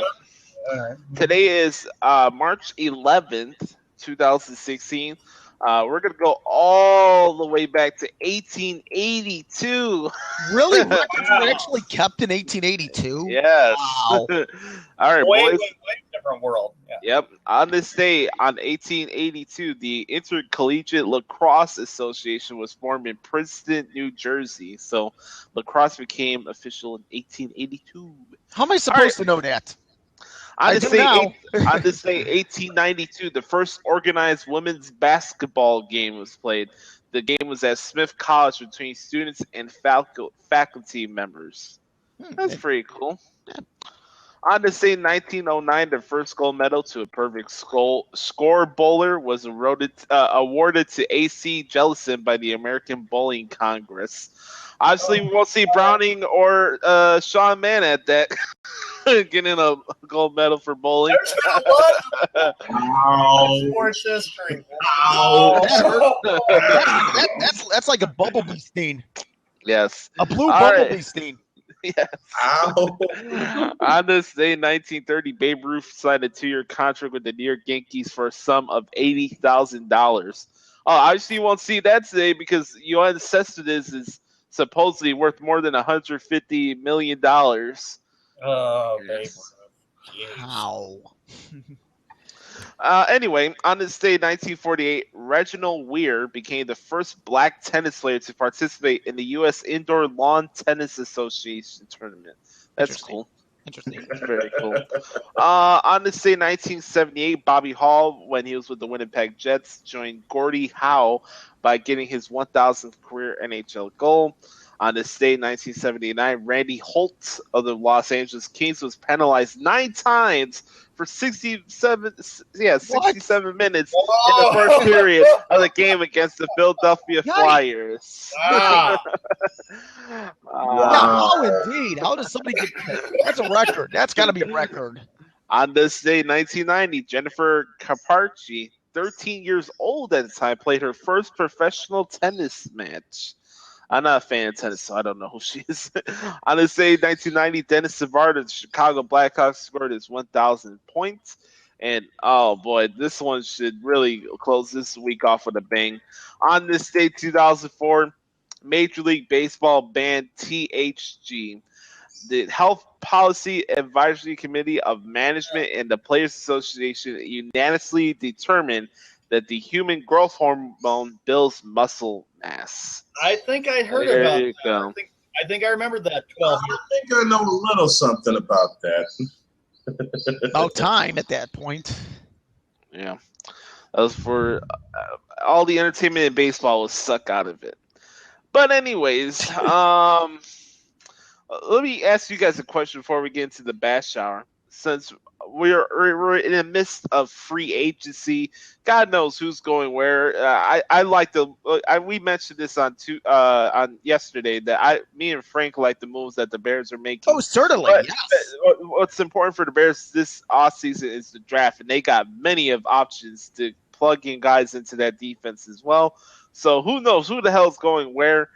today is March 11th, 2016. We're going to go all the way back to 1882. Really? Records were actually kept in 1882? Yes. Wow. All right, boys. Way different world. Yeah. Yep. On this day, on 1882, the Intercollegiate Lacrosse Association was formed in Princeton, New Jersey. So lacrosse became official in 1882. How am I supposed to know that? On this day, 1892, the first organized women's basketball game was played. The game was at Smith College between students and faculty members. That's pretty cool. On this day, 1909, the first gold medal to a perfect score bowler was awarded to A.C. Jellison by the American Bowling Congress. Obviously, we won't see Browning or Sean Mann at that. Getting a gold medal for bowling. Sports history. That's like a bumblebee stain. Yes. A blue bumblebee stain. Yes. Ow. On this day, 1930, Babe Ruth signed a 2-year contract with the New York Yankees for a sum of $80,000. Oh, obviously you won't see that today because Yoenis Cespedes is supposedly worth more than $150 million. Oh, Babe Yes. Ruth. How? Anyway, on this day, 1948, Reginald Weir became the first black tennis player to participate in the U.S. Indoor Lawn Tennis Association tournament. That's cool. Interesting. That's very cool. On this day, 1978, Bobby Hall, when he was with the Winnipeg Jets, joined Gordie Howe by getting his 1,000th career NHL goal. On this day, 1979, Randy Holt of the Los Angeles Kings was penalized 9 times for 67 minutes in the first period of the game against the Philadelphia Flyers. Yeah, how indeed? How does somebody get? That's a record. That's got to be a record. On this day, 1990, Jennifer Caparci, 13 years old at the time, played her first professional tennis match. I'm not a fan of tennis, so I don't know who she is. On this day, 1990, Dennis Savard of the Chicago Blackhawks scored his 1,000th points. And, oh, boy, this one should really close this week off with a bang. On this day, 2004, Major League Baseball banned THG. The Health Policy Advisory Committee of Management and the Players Association unanimously determined that the human growth hormone builds muscle mass. I think I heard about that. I think I remember that 12 years. I think I know a little something about that. About time at that point. Yeah. That was for all the entertainment in baseball was sucked out of it. But anyways, let me ask you guys a question before we get into the bash hour. Since we're in the midst of free agency, God knows who's going where. I like we mentioned this on yesterday that me and Frank like the moves that the Bears are making. Oh, certainly. But yes. What's important for the Bears this offseason is the draft, and they got many of options to plug in guys into that defense as well. So who knows who the hell's going where?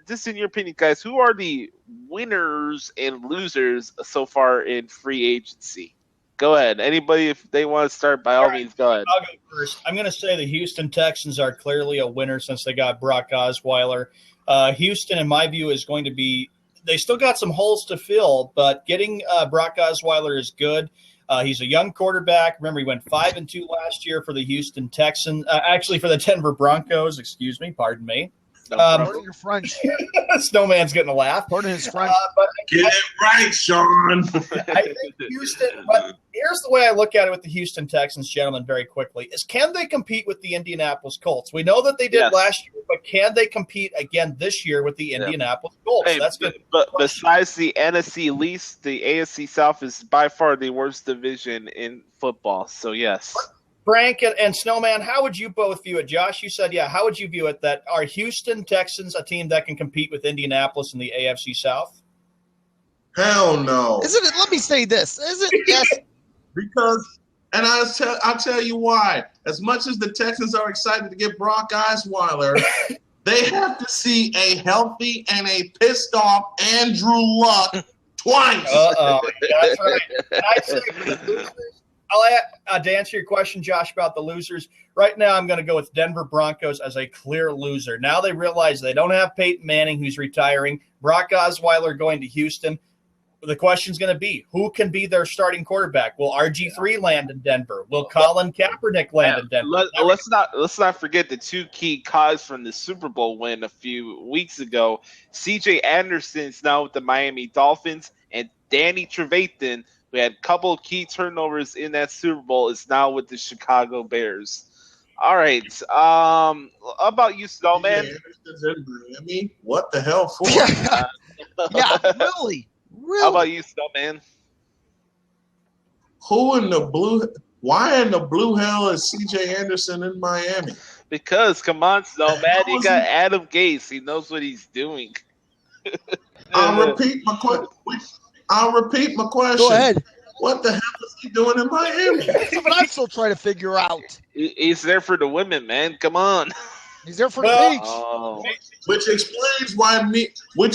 Just in your opinion, guys, who are the winners and losers so far in free agency? Go ahead. Anybody, if they want to start, by all means, go ahead. I'll go first. I'm going to say the Houston Texans are clearly a winner since they got Brock Osweiler. Houston, in my view, is going to be – they still got some holes to fill, but getting Brock Osweiler is good. He's a young quarterback. Remember, he went 5-2 last year for the Houston Texans. Actually, for the Denver Broncos. Excuse me. Pardon me. Pardon your French. Snowman's getting a laugh. Pardon his French. Get it right, Sean. I think Houston. But here's the way I look at it with the Houston Texans, gentlemen, very quickly: is can they compete with the Indianapolis Colts? We know that they did last year, but can they compete again this year with the Indianapolis Colts? Hey, that's good. But besides the NFC East, the AFC South is by far the worst division in football. So yes. Frank and Snowman, how would you both view it? Josh, you said, how would you view it? That are Houston Texans a team that can compete with Indianapolis in the AFC South? Hell no. Isn't it? Let me say this. Isn't yes? Because, and I'll tell you why. As much as the Texans are excited to get Brock Osweiler, they have to see a healthy and a pissed off Andrew Luck twice. That's right. And I say for the losers, to answer your question, Josh, about the losers, right now I'm going to go with Denver Broncos as a clear loser. Now they realize they don't have Peyton Manning, who's retiring, Brock Osweiler going to Houston. The question's going to be, who can be their starting quarterback? Will RG3 land in Denver? Will Colin Kaepernick land in Denver? Let's not forget the two key cogs from the Super Bowl win a few weeks ago. C.J. Anderson is now with the Miami Dolphins, and Danny Trevathan, who had a couple of key turnovers in that Super Bowl, is now with the Chicago Bears. All right. How about you, Snowman? What the hell for? Yeah, really. How about you, Snowman? Why in the blue hell is C.J. Anderson in Miami? Because, come on, Snowman, you got Adam Gase. He knows what he's doing. I'll repeat my question. Go ahead. What the hell is he doing in Miami? That's what I'm still trying to figure out. He's there for the women, man. Come on. He's there for the beach. Oh. Which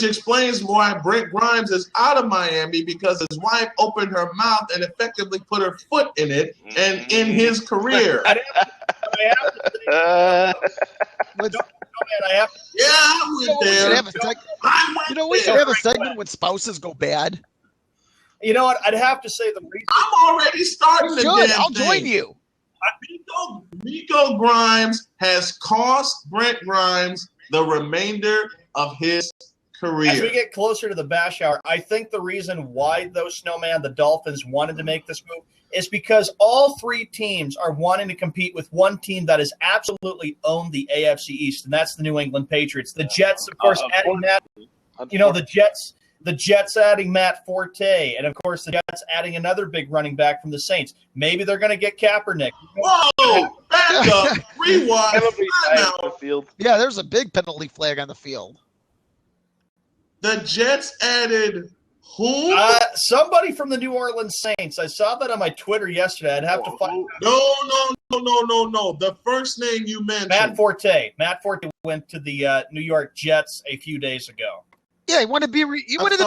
explains why Brent Grimes is out of Miami, because his wife opened her mouth and effectively put her foot in it and in his career. I went there. We should have a segment when spouses go bad. You know what? I'd have to say the reason. I'm already starting the damn I'll thing. join you. Nico Grimes has cost Brent Grimes the remainder of his career. As we get closer to the bash hour, I think the reason why the Dolphins wanted to make this move is because all three teams are wanting to compete with one team that has absolutely owned the AFC East, and that's the New England Patriots. The Jets, of course, adding that. The Jets adding Matt Forte, and of course the Jets adding another big running back from the Saints. Maybe they're going to get Kaepernick. Whoa! Back up! Rewind! Yeah, there's a big penalty flag on the field. The Jets added who? Somebody from the New Orleans Saints. I saw that on my Twitter yesterday. I'd have to find out. No. The first name you mentioned. Matt Forte. Matt Forte went to the New York Jets a few days ago. Yeah, he wanted to be reunited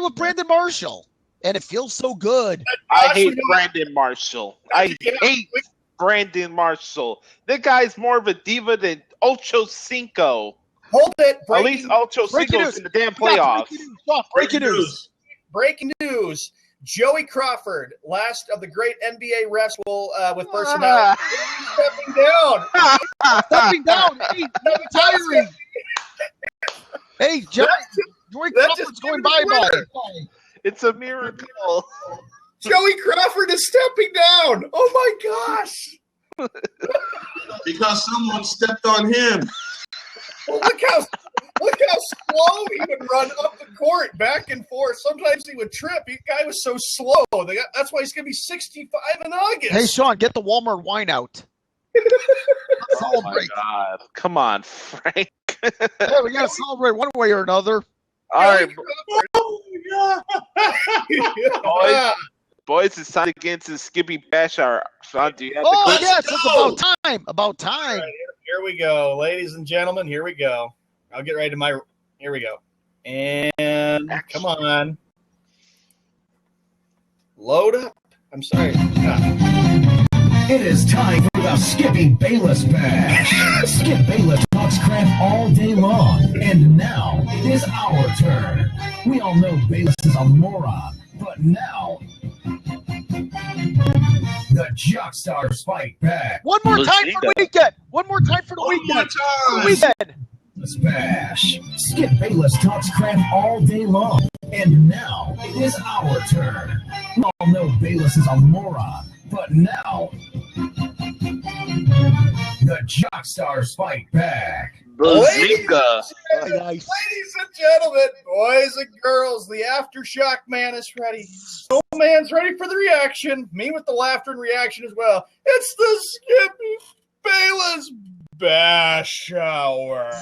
with Brandon Marshall, and it feels so good. I hate Brandon Marshall. I hate Brandon Marshall. That guy's more of a diva than Ocho Cinco. Hold it. At least Ocho Cinco's in the damn playoffs. Breaking news. Joey Crawford, last of the great NBA refs with personality, stepping down. Hey, retiring. Hey, Joey Crawford's going bye-bye. It's a miracle. Joey Crawford is stepping down. Oh, my gosh. Because someone stepped on him. Well, look how slow he would run up the court, back and forth. Sometimes he would trip. The guy was so slow. That's why he's going to be 65 in August. Hey, Sean, get the Walmart wine out. Oh, my God. Come on, Frank. Hey, we got to celebrate one way or another. All right. Boys, it's time to get into the Skippy Bash Hour. Sean, do you have the yes, it's about time. Right, here we go. Ladies and gentlemen, here we go. I'll get right to here we go. And come on. Load up. I'm sorry. It is time for the Skippy Bayless Bash. Skip Bayless talks crap all day long, and now it is our turn. We all know Bayless is a moron, but now the Jockstars fight back. One more time for the weekend. One more time for the weekend. Bayless Bash. Skip Bayless talks crap all day long, and now it is our turn. We all know Bayless is a moron, but now the Jockstars fight back. Ladies and gentlemen, boys and girls, the Aftershock man is ready. Snowman's ready for the reaction. Me with the laughter and reaction as well. It's the Skippy Bayless Bash Hour.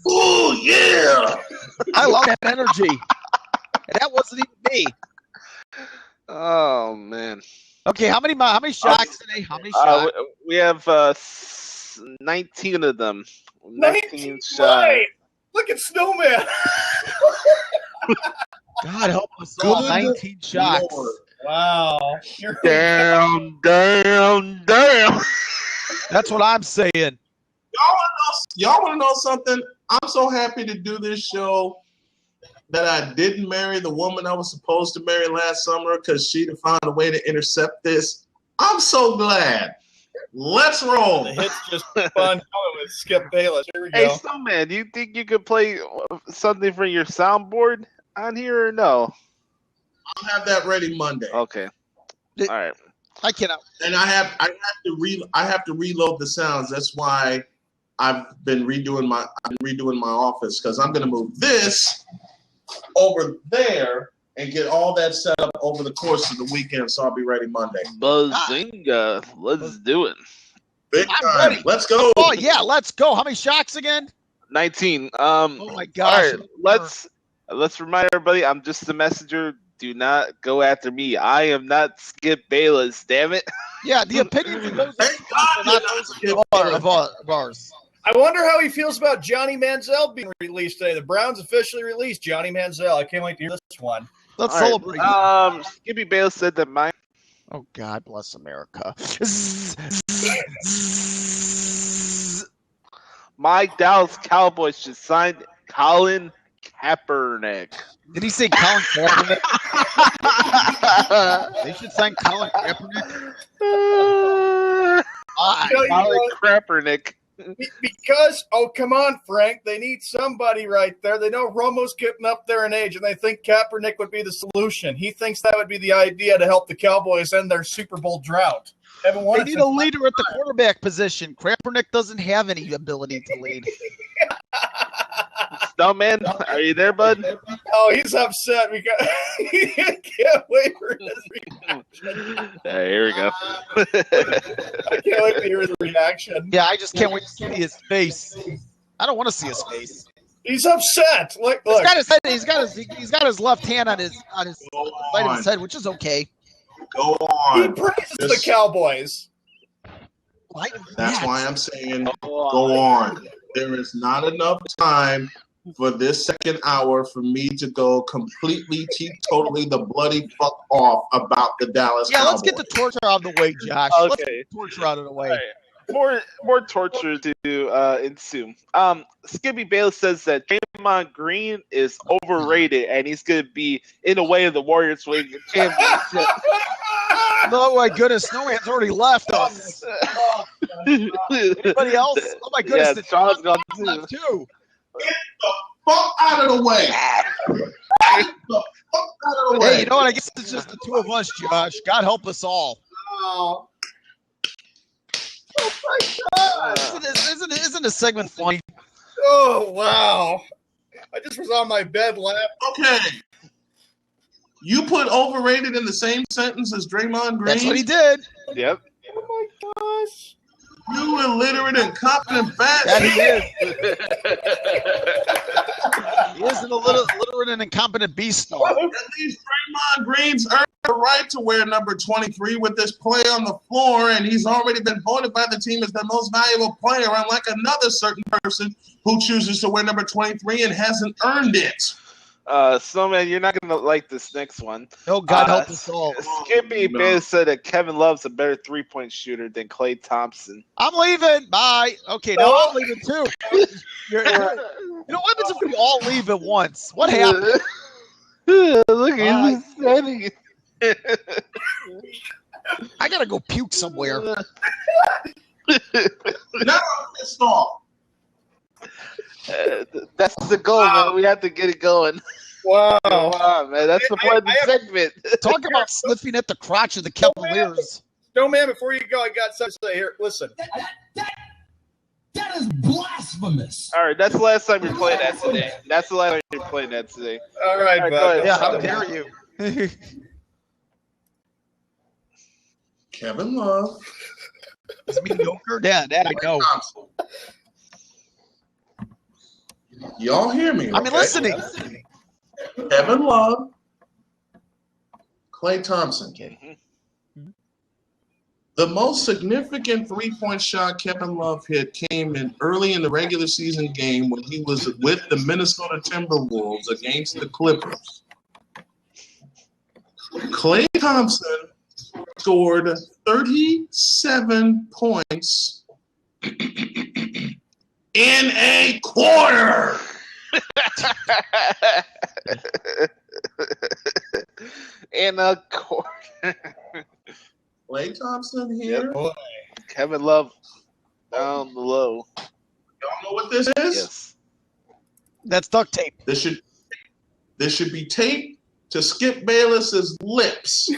Oh, yeah! I love that energy. And that wasn't even me. Oh, man. Okay, how many shots today? How many shots? We have 19 of them. 19 shots. Look at Snowman. God help us all. 19 shots. Lord. Wow. Damn. That's what I'm saying. Y'all want to know something? I'm so happy to do this show that I didn't marry the woman I was supposed to marry last summer because she'd have found a way to intercept this. I'm so glad. Let's roll. The hit's just fun coming with Skip Bayless. Here we go. Hey, Snowman, do you think you could play something for your soundboard on here or no? I'll have that ready Monday. Okay. All right. I cannot. And I have to reload the sounds. That's why I've been redoing my office, because I'm going to move this over there and get all that set up over the course of the weekend, so I'll be ready Monday. Bazinga. Let's do it. Big I'm time. ready. Let's go. Oh, yeah, let's go. How many shots again? 19. Oh, my gosh. All right, let's remind everybody, I'm just the messenger. Do not go after me. I am not Skip Bayless, damn it. Yeah, the opinions of those Thank God are not those of ours. I wonder how he feels about Johnny Manziel being released today. The Browns officially released Johnny Manziel. I can't wait to hear this one. Let's celebrate. Skippy Bale said that my. Oh, God bless America. My Dallas Cowboys should sign Colin Kaepernick. Did he say Colin Kaepernick? They should sign Colin Kaepernick. Colin Kaepernick. Because, come on, Frank, they need somebody right there. They know Romo's getting up there in age, and they think Kaepernick would be the solution. He thinks that would be the idea to help the Cowboys end their Super Bowl drought. They need a leader at the quarterback position. Kaepernick doesn't have any ability to lead. Snowman, are you there, bud? Oh, he's upset because he can't wait for his reaction. Here we go. I can't wait to hear his reaction. Yeah, I just can't wait to see his face. I don't want to see his face. He's upset. Look. He's got his left hand on his side of his head, which is okay. Go on. He praises the Cowboys. That's why I'm saying go on. There is not enough time for this second hour for me to go completely, totally the bloody fuck off about the Dallas Cowboys. Let's get the torture out of the way, Josh. Okay. Let's get the torture out of the way. Right. More torture to ensue. Skippy Bale says that Draymond Green is overrated and he's going to be in the way of the Warriors winning the championship. Oh my goodness, Snowman's already left us. Anybody else? Oh my goodness, yeah, Sean's gone too. Get the fuck out of the way. Get the fuck out of the way. Hey, you know what? I guess it's just the two of us, Josh. God help us all. Oh my God. Isn't this segment funny? Oh, wow. I just was on my bed laughing. Okay. You put overrated in the same sentence as Draymond Green? That's what he did. Yep. Oh, my gosh. You illiterate, incompetent bastard. That he is. He is an illiterate and incompetent beast. At least Draymond Green's earned the right to wear number 23 with this play on the floor, and he's already been voted by the team as the most valuable player, unlike another certain person who chooses to wear number 23 and hasn't earned it. Snowman, you're not gonna like this next one. Oh, God help us all. Skippy Bale said that Kevin Love's a better 3-point shooter than Klay Thompson. I'm leaving. Bye. Okay, now I'm leaving too. You know what happens if we all leave at once? What happened? Look, he's standing. I gotta go puke somewhere. Now I'm pissed off. That's the goal, man. We have to get it going. Wow. Come on, man. That's the point of the segment. Talk about sniffing at the crotch of the Cavaliers. Snowman, before you go, I got something to say here. Listen. That is blasphemous. All right, that's the last time you're playing that today. That's the last time you're playing that today. All right, bud. Yeah, how dare you? Kevin Love. It's mediocre. Yeah, that I know. Y'all hear me? I'm listening. Kevin Love, Klay Thompson. Okay. The most significant three-point shot Kevin Love hit came in early in the regular season game when he was with the Minnesota Timberwolves against the Clippers. Klay Thompson scored 37 points in a quarter. In a quarter. Klay Thompson here. Yep. Kevin Love down the low. Y'all know what this is? Yes. That's duct tape. This should be taped to Skip Bayless's lips.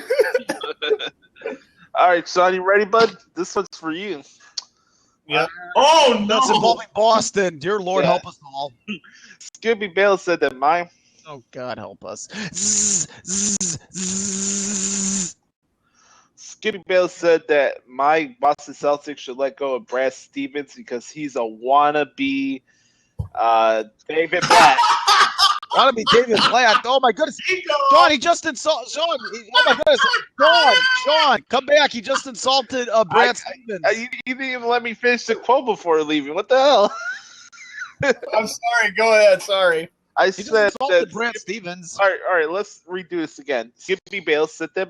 All right, Sean, you ready, bud? This one's for you. Yeah. Oh no! It's involving Boston. Dear Lord, Yeah. help us all. Skippy Bale said that my Oh God, help us. Skippy Bale said that my Boston Celtics should let go of Brad Stevens because he's a wannabe David Black. Want to be David Blatt? Oh my goodness, Sean! He just insulted Sean. Oh my goodness, Sean, come back! He just insulted Brad Stevens. You didn't even let me finish the quote before leaving. What the hell? I'm sorry. Go ahead. Sorry. I He said just insulted that. Brad Stevens. All right. Let's redo this again. Skippy Bayless said that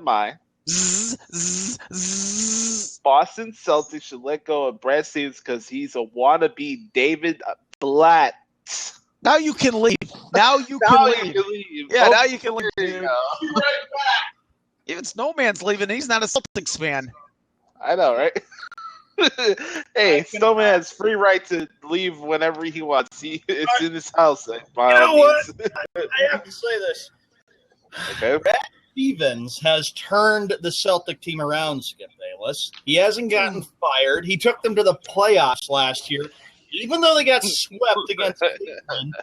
Boston Celtics should let go of Brad Stevens because he's a wannabe David Blatt. Now you can leave. Now you can leave. Yeah, now you can leave. Dude. Even Snowman's leaving. He's not a Celtics fan. I know, right? Hey, Snowman has free right to leave whenever he wants. It's in his house. You know what? I have to say this. Okay. Brad Stevens has turned the Celtic team around, Skip Bayless. He hasn't gotten fired. He took them to the playoffs last year. Even though they got swept against Cleveland,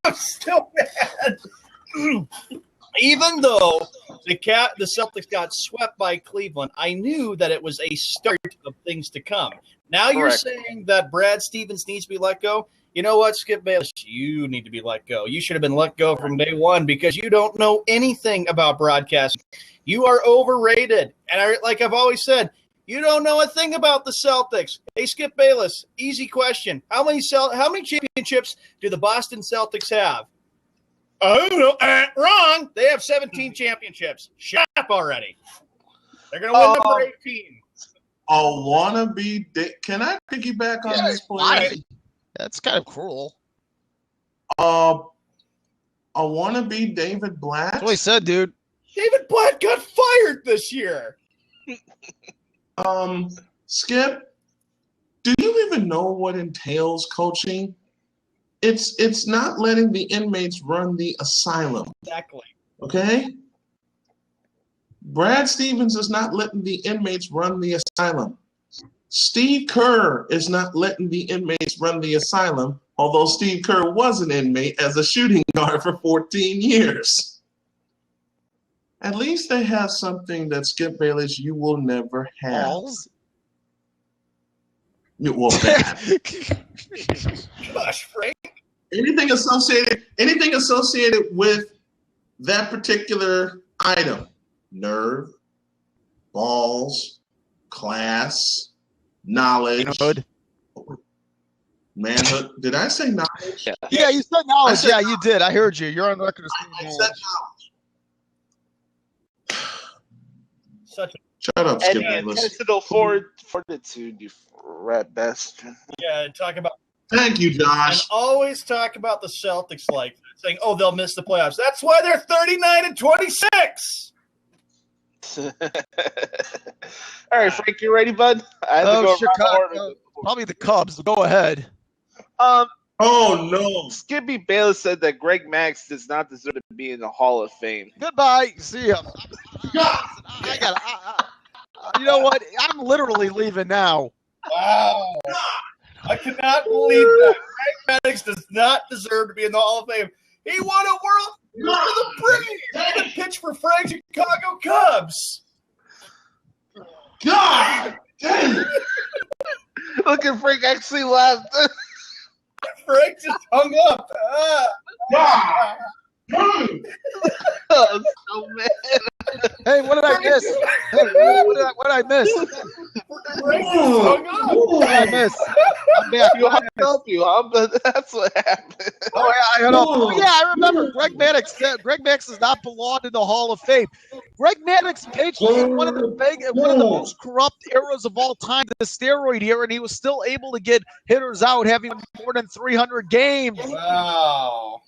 I'm still mad. Even though the Celtics got swept by Cleveland, I knew that it was a start of things to come. Now you're saying that Brad Stevens needs to be let go? You know what, Skip Bayless? You need to be let go. You should have been let go from day one because you don't know anything about broadcasting. You are overrated. And like I've always said, you don't know a thing about the Celtics. Hey, Skip Bayless, easy question. How many championships do the Boston Celtics have? I don't know. Wrong. They have 17 championships. Shut up already. They're going to win number 18. A wannabe. Can I piggyback on this point? That's kind of cruel. A wannabe David Blatt? That's what he said, dude. David Blatt got fired this year. Skip, do you even know what entails coaching? It's not letting the inmates run the asylum. Exactly. Okay? Brad Stevens is not letting the inmates run the asylum. Steve Kerr is not letting the inmates run the asylum, although Steve Kerr was an inmate as a shooting guard for 14 years. At least they have something that, Skip Bayless, you will never have. Balls? Well, Gosh, Frank. anything associated with that particular item, nerve, balls, class, knowledge, manhood. Did I say knowledge? Yeah, you said knowledge. Yeah, you did. I heard you. You're on the record. I said Such a Shut up, Skip And Bayless. intentional fortitude, you rat bastard. yeah. Talk about. Thank you, And Josh. always talk about the Celtics like saying, "Oh, they'll miss the playoffs." That's why they're 39-26. All right, Frank, you ready, bud? I have to go Chicago. Probably the Cubs. Go ahead. Oh no. Skippy Bayless said that Greg Max does not deserve to be in the Hall of Fame. Goodbye. See ya. You know what? I'm literally leaving now. Wow. I cannot believe that. Greg Maddux does not deserve to be in the Hall of Fame. He won a World for the Braves. He didn't pitch for Frank Chicago Cubs. God damn. Look at Frank actually laughed. Frank just hung up. God. Oh, so mad. Hey, what did I miss? Hey, what did I miss? Frank just hung up. What did I miss? I'm back. You hung up, but that's what happened. Oh yeah, I remember. Greg Maddux does not belong in the Hall of Fame. Greg Maddux pitched in one of the most corrupt eras of all time, the steroid era, and he was still able to get hitters out, having more than 300 games. Wow.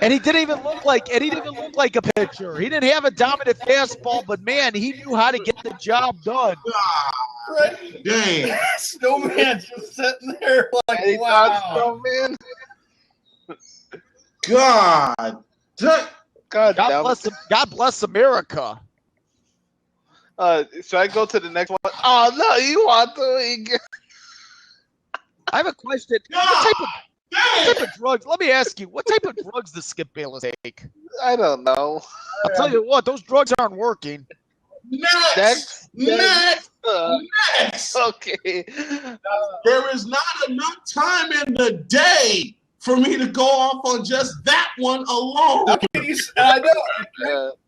And he didn't even look like a pitcher. He didn't have a dominant fastball, but man, he knew how to get the job done. Right? Damn. Snowman just sitting there like, Any wow. thoughts, Snowman? God. God bless America. Should I go to the next one? Oh no, you want to? I have a question. What type of drugs? Let me ask you. What type of drugs does Skip Bayless take? I don't know. I'll tell you what. Those drugs aren't working. Next. Okay. There is not enough time in the day for me to go off on just that one alone. I know.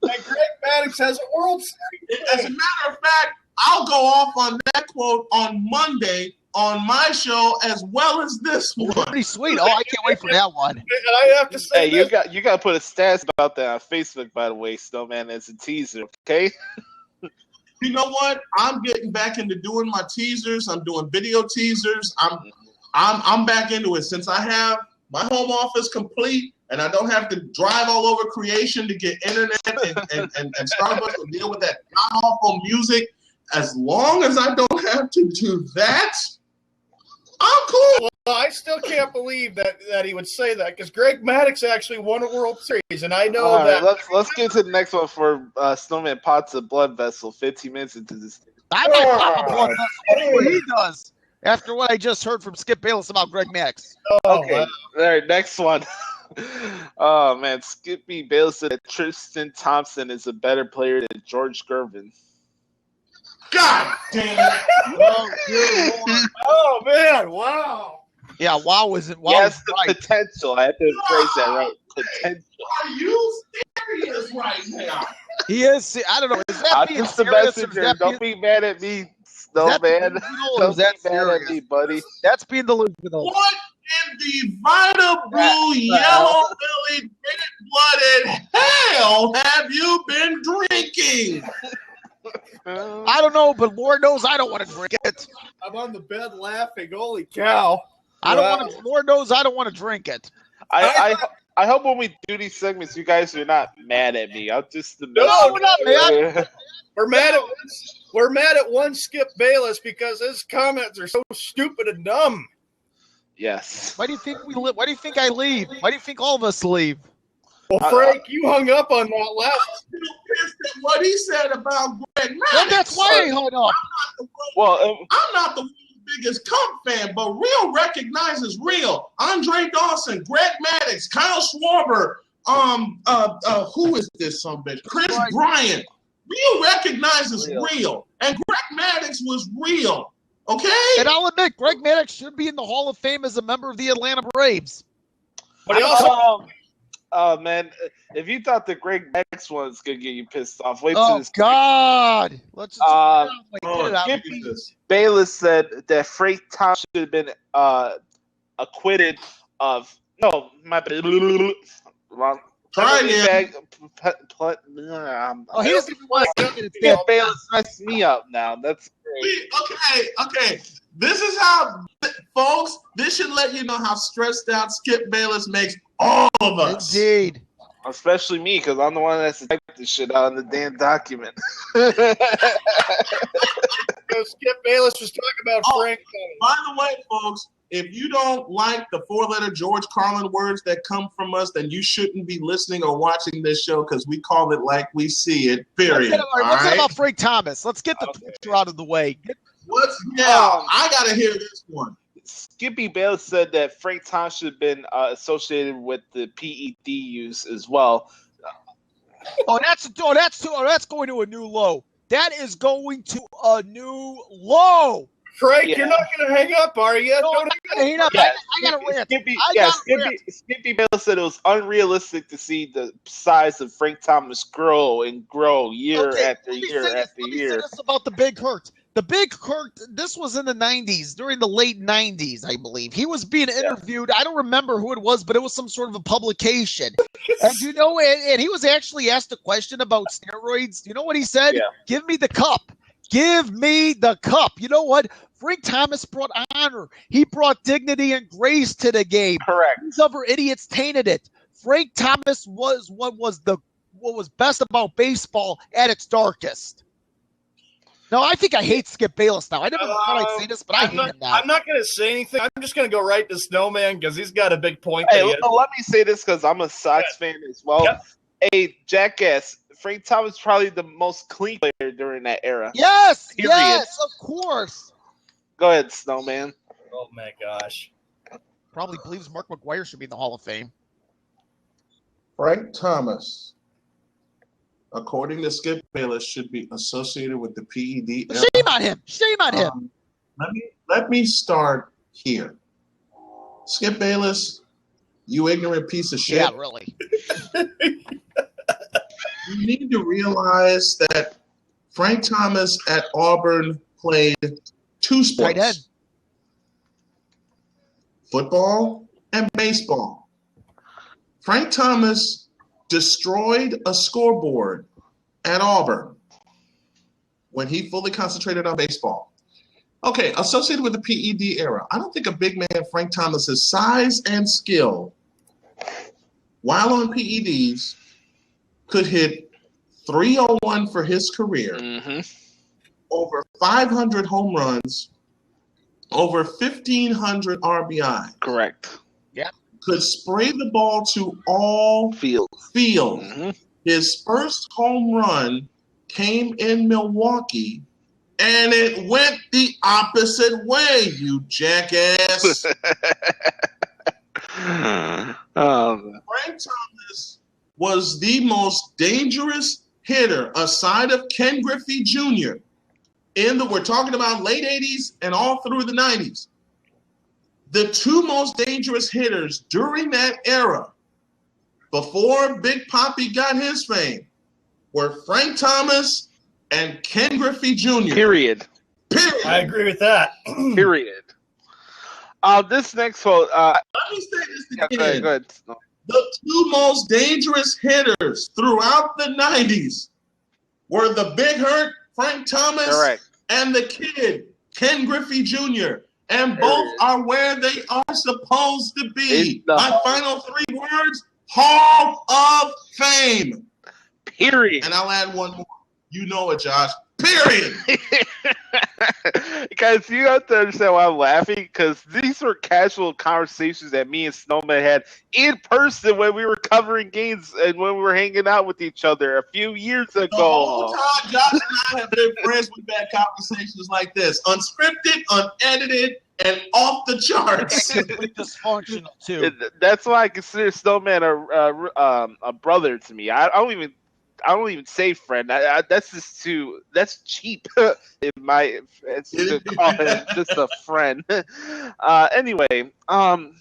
And Greg Maddux has a World Series. As a matter of fact, I'll go off on that quote on Monday on my show as well as this one. Pretty sweet. Oh, I can't wait for that one. And I have to say, hey, you got to put a stats about that on Facebook, by the way, Snowman, as a teaser, okay? You know what? I'm getting back into doing my teasers. I'm doing video teasers. I'm back into it since I have my home office complete and I don't have to drive all over creation to get internet and Starbucks to deal with that god-awful music. As long as I don't have to do that, I'm cool. Well, I still can't believe that he would say that because Greg Maddux actually won a World Series, and I know all that. Right, let's get to the next one for Snowman Potts a blood vessel. 15 minutes into this thing. I might pop a blood vessel before he does. After what I just heard from Skip Bayless about Greg Maddux. Okay, all right, next one. Oh man, Skippy Bayless said that Tristan Thompson is a better player than George Gervin. God damn it! Oh man! Wow. Yeah, wow isn't wow. Yes, is the right. potential. I have to phrase that right. Potential. Are you serious right now? He is. I don't know. Is that I'm being just the serious or is messenger. that Don't be mad at me, Snowman. Don't be mad at me, buddy. That's being delusional. What in the Vita Blue Yellow Belly Red-Blooded hell have you been drinking? I don't know, but Lord knows I don't want to drink it. I'm on the bed laughing. Holy cow! I don't want to. Lord knows I don't want to drink it. I hope when we do these segments, you guys are not mad at me. I'll just No, we're not mad. We're mad at one Skip Bayless because his comments are so stupid and dumb. Yes. Why do you think we live? Why do you think I leave? Why do you think all of us leave? Well, Frank, you hung up on that last. I'm still pissed at what he said about Greg Maddux. Well, that's why I hung up. I'm not the world's biggest Cub fan, but real recognizes real. Andre Dawson, Greg Maddux, Kyle Schwarber, who is this son bitch? Chris Bryant. Real recognizes real. And Greg Maddux was real. Okay? And I'll admit, Greg Maddux should be in the Hall of Fame as a member of the Atlanta Braves. But he also. Oh man, if you thought the Greg Maddux one was gonna get you pissed off, wait Oh till this. God! Let's just get it out. Skippy Bayless said that Frank Thompson should have been acquitted of Try again. He doesn't even want to say Yeah, Bayless messed me up now. That's great. Okay. This is how, folks, this should let you know how stressed out Skip Bayless makes all of us. Indeed. Especially me, because I'm the one that's typed this shit out in the damn document. Skip Bayless was talking about Frank. By the way, folks, if you don't like the four-letter George Carlin words that come from us, then you shouldn't be listening or watching this show because we call it like we see it, period. Let's talk about Frank Thomas. Let's get the picture out of the way. I got to hear this one. Skippy Bayless said that Frank Thomas should have been associated with the PED use as well. That's going to a new low. That is going to a new low. Frank, you're not going to hang up, are you? No, I'm not going to hang up. Yeah, I got to rant. Skippy Bayless said it was unrealistic to see the size of Frank Thomas grow year after year after year. Let me say this about the Big Hurt. The Big Hurt, this was in the 90s, during the late 90s, I believe. He was being interviewed. I don't remember who it was, but it was some sort of a publication. And and he was actually asked a question about steroids. You know what he said? Yeah. Give me the cup. Give me the cup. You know what? Frank Thomas brought honor. He brought dignity and grace to the game. Correct. These other idiots tainted it. Frank Thomas was what was best about baseball at its darkest. No, I think I hate Skip Bayless now. I never thought I'd say this, but I hate him now. I'm not going to say anything. I'm just going to go right to Snowman because he's got a big point. Hey, let me say this because I'm a Sox fan as well. Yep. Hey, jackass, Frank Thomas probably the most clean player during that era. Yes, Period. yes, of course. Go ahead, Snowman. Oh, my gosh. Probably believes Mark McGwire should be in the Hall of Fame. Frank Thomas, according to Skip Bayless, should be associated with the PED. Shame on him. Shame on him. Let me start here. Skip Bayless, You ignorant piece of shit. Yeah, really. You need to realize that Frank Thomas at Auburn played two sports. Right, Football and baseball. Frank Thomas destroyed a scoreboard at Auburn when he fully concentrated on baseball. Okay, associated with the PED era, I don't think a big man Frank Thomas's size and skill while on PEDs could hit 301 for his career, over 500 home runs, over 1,500 RBI. Correct. Yeah. Could spray the ball to all field. His first home run came in Milwaukee, and it went the opposite way, you jackass. Frank Thomas was the most dangerous hitter aside of Ken Griffey Jr. We're talking about late 80s and all through the 90s. The two most dangerous hitters during that era, before Big Poppy got his fame, were Frank Thomas and Ken Griffey Jr. Period. I agree with that. Period. This next one. Let me say this again. Go ahead. The two most dangerous hitters throughout the 90s were the Big Hurt, Frank Thomas, and the kid, Ken Griffey Jr. And both are where they are supposed to be. My final three words, Hall of Fame. Period. And I'll add one more. You know it, Josh. Period. Guys, you have to understand why I'm laughing, because these were casual conversations that me and Snowman had in person when we were covering games and when we were hanging out with each other a few years ago. The whole time, Josh and I have been friends. We've had conversations like this, unscripted, unedited, and off the charts. Dysfunctional too. That's why I consider Snowman a brother to me. I don't even say friend. That's cheap. It's to call him just a friend. Anyway,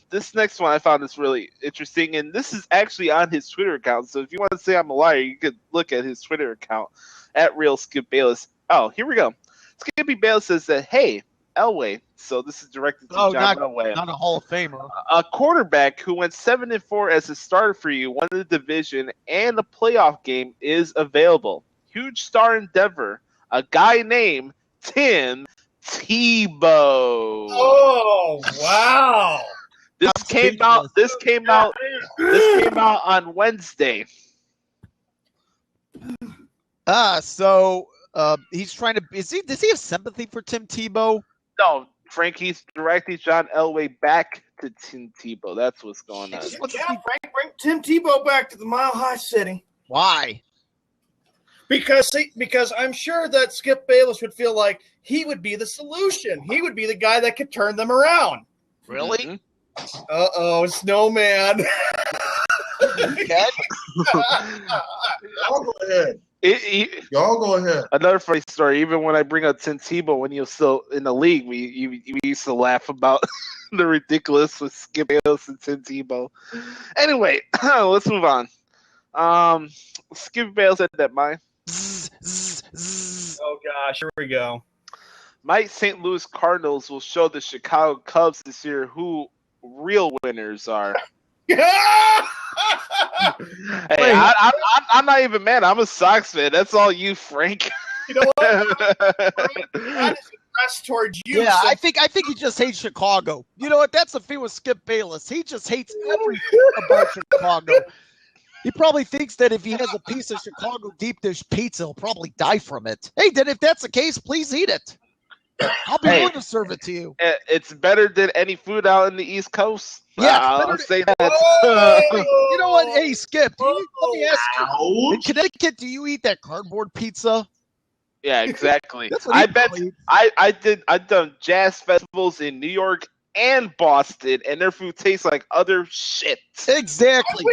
this next one I found is really interesting, and this is actually on his Twitter account. So if you want to say I'm a liar, you could look at his Twitter account at Real Skip Bayless. Oh, here we go. Skippy Bayless says that, hey, Elway. So this is directed to John Elway. Not a Hall of Famer. A quarterback who went 7-4 as a starter for you, won the division and the playoff game is available. Huge star in Denver. A guy named Tim Tebow. Oh wow! This came out on Wednesday. So he's trying to. Does he have sympathy for Tim Tebow? No, Frankie's directing John Elway back to Tim Tebow. That's what's going on. Frank, bring Tim Tebow back to the Mile High City. Why? Because I'm sure that Skip Bayless would feel like he would be the solution. He would be the guy that could turn them around. Really? Uh-oh, Snowman. Y'all go ahead. Y'all go ahead. Another funny story. Even when I bring up Tim Tebow when he was still in the league, we used to laugh about the ridiculous with Skip Bayless and Tim Tebow. Anyway, let's move on. Skip Bayless said that Oh gosh, here we go. My St. Louis Cardinals will show the Chicago Cubs this year who real winners are. Hey, I'm not even mad. I'm a Sox fan. That's all you, Frank. You know what? That is addressed towards you. Yeah, so. I think he just hates Chicago. You know what? That's the thing with Skip Bayless. He just hates everything about Chicago. He probably thinks that if he has a piece of Chicago deep dish pizza, he'll probably die from it. Hey, then if that's the case, please eat it. I'll be willing to serve it to you. It's better than any food out in the East Coast. Yeah, I'll say that. You know what? Hey, Skip, let me ask you. In Connecticut, do you eat that cardboard pizza? Yeah, exactly. I've done jazz festivals in New York and Boston, and their food tastes like other shit. Exactly.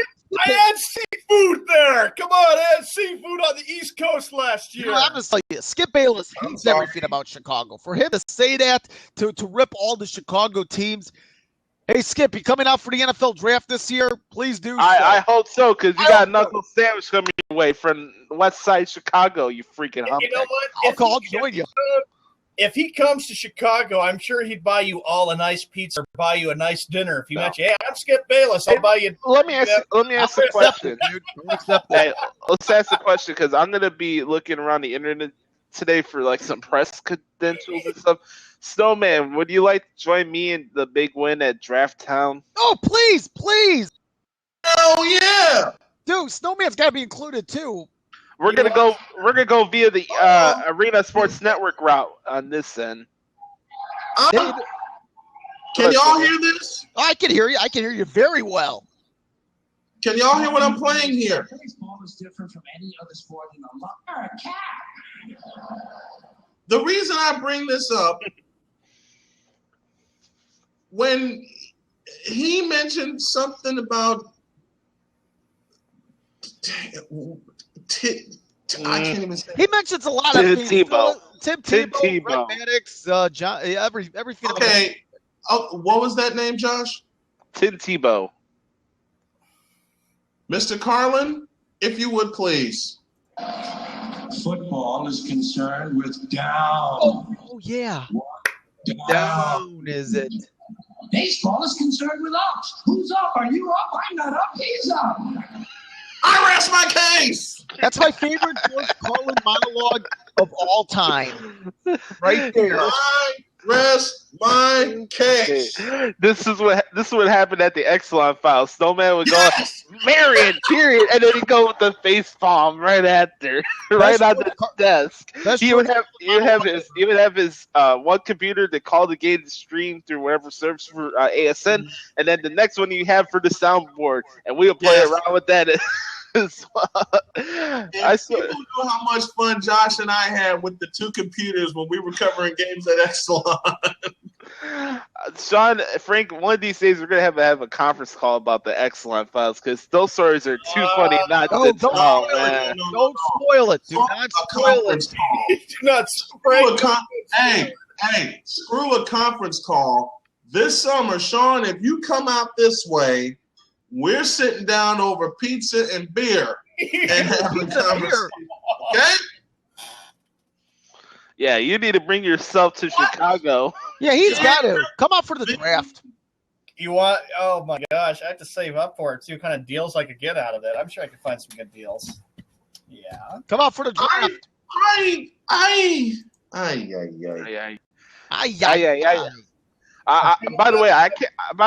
I had seafood there. Come on, I had seafood on the East Coast last year. You know, I'm going to tell you, Skip Bayless hates everything about Chicago. For him to say that, to rip all the Chicago teams, Hey, Skip, you coming out for the NFL draft this year? Please do. I hope so, because you got a knuckle sandwich coming your way from West Side Chicago. You freaking humpback. You know what? I'll join you. If he comes to Chicago, I'm sure he'd buy you all a nice pizza or buy you a nice dinner. If he mentioned, hey, I'm Skip Bayless, I'll buy you. Let me ask a question. Hey, let's ask the question, because I'm going to be looking around the internet today for like some press credentials and stuff. Snowman, would you like to join me in the big win at Draft Town? Oh, please. Oh yeah. Dude, Snowman's got to be included too. We're gonna go via the Arena Sports Network route on this end. Can y'all hear this? I can hear you. I can hear you very well. Can y'all hear what I'm playing here? Baseball is different from any other sport in America. The reason I bring this up, when he mentioned something about I can't even say. He mentions a lot of Tim things. Tebow. Tim Tebow, Brett Maddox, John, everything. Okay. What was that name, Josh? Tim Tebow. Mr. Carlin, if you would please. Football is concerned with down. Oh yeah. Down is it? Baseball is concerned with ups. Who's up? Are you up? I'm not up. He's up. I rest my case. That's my favorite George Carlin monologue of all time. Right there. I rest my case. This is what happened at the Exelon file. Snowman would go, Marion, period, and then he'd go with the face palm right after, right on the desk. He would have his one computer to call the game to stream through whatever service for ASN, and then the next one you have for the soundboard, and we would play around with that. I swear. People know how much fun Josh and I had with the two computers when we were covering games at Exelon. Sean, Frank, one of these days we're gonna have a conference call about the Exelon files, because those stories are too funny not to tell, man. Don't spoil it. Do not spoil it. Do not spoil it. Hey, screw a conference call. This summer, Sean, if you come out this way, we're sitting down over pizza and beer and having a conversation. Okay? Yeah, you need to bring yourself to Chicago. Yeah, he's got to. Come out for the draft. You want? Oh my gosh, I have to save up for it. See what kind of deals I could get out of it. I'm sure I could find some good deals. Yeah. Come out for the draft. By the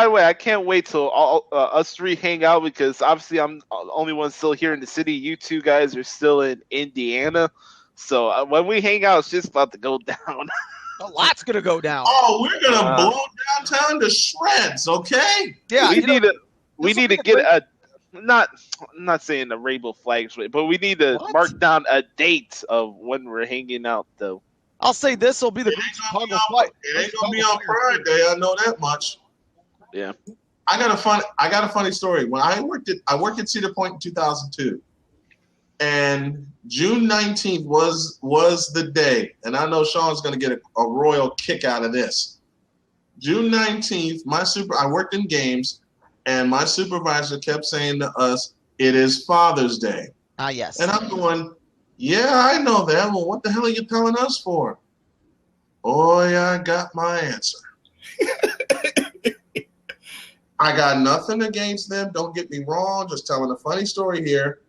way, I can't wait till all us three hang out, because obviously I'm the only one still here in the city. You two guys are still in Indiana, so when we hang out, it's just about to go down. A lot's gonna go down. Oh, we're gonna blow downtown to shreds, okay? Yeah, we need to get a not saying a rainbow flags, but we need to mark down a date of when we're hanging out, though. I'll say this will be the Great Chicago fight. It ain't gonna be on Friday. I know that much. Yeah. I got a funny story. When I worked at Cedar Point in 2002, and June 19th was the day, and I know Sean's gonna get a royal kick out of this. June 19th, I worked in games, and my supervisor kept saying to us, "It is Father's Day." Ah, yes. And I'm going, yeah, I know that. Well, what the hell are you telling us for? Oh, yeah, I got my answer. I got nothing against them. Don't get me wrong. Just telling a funny story here.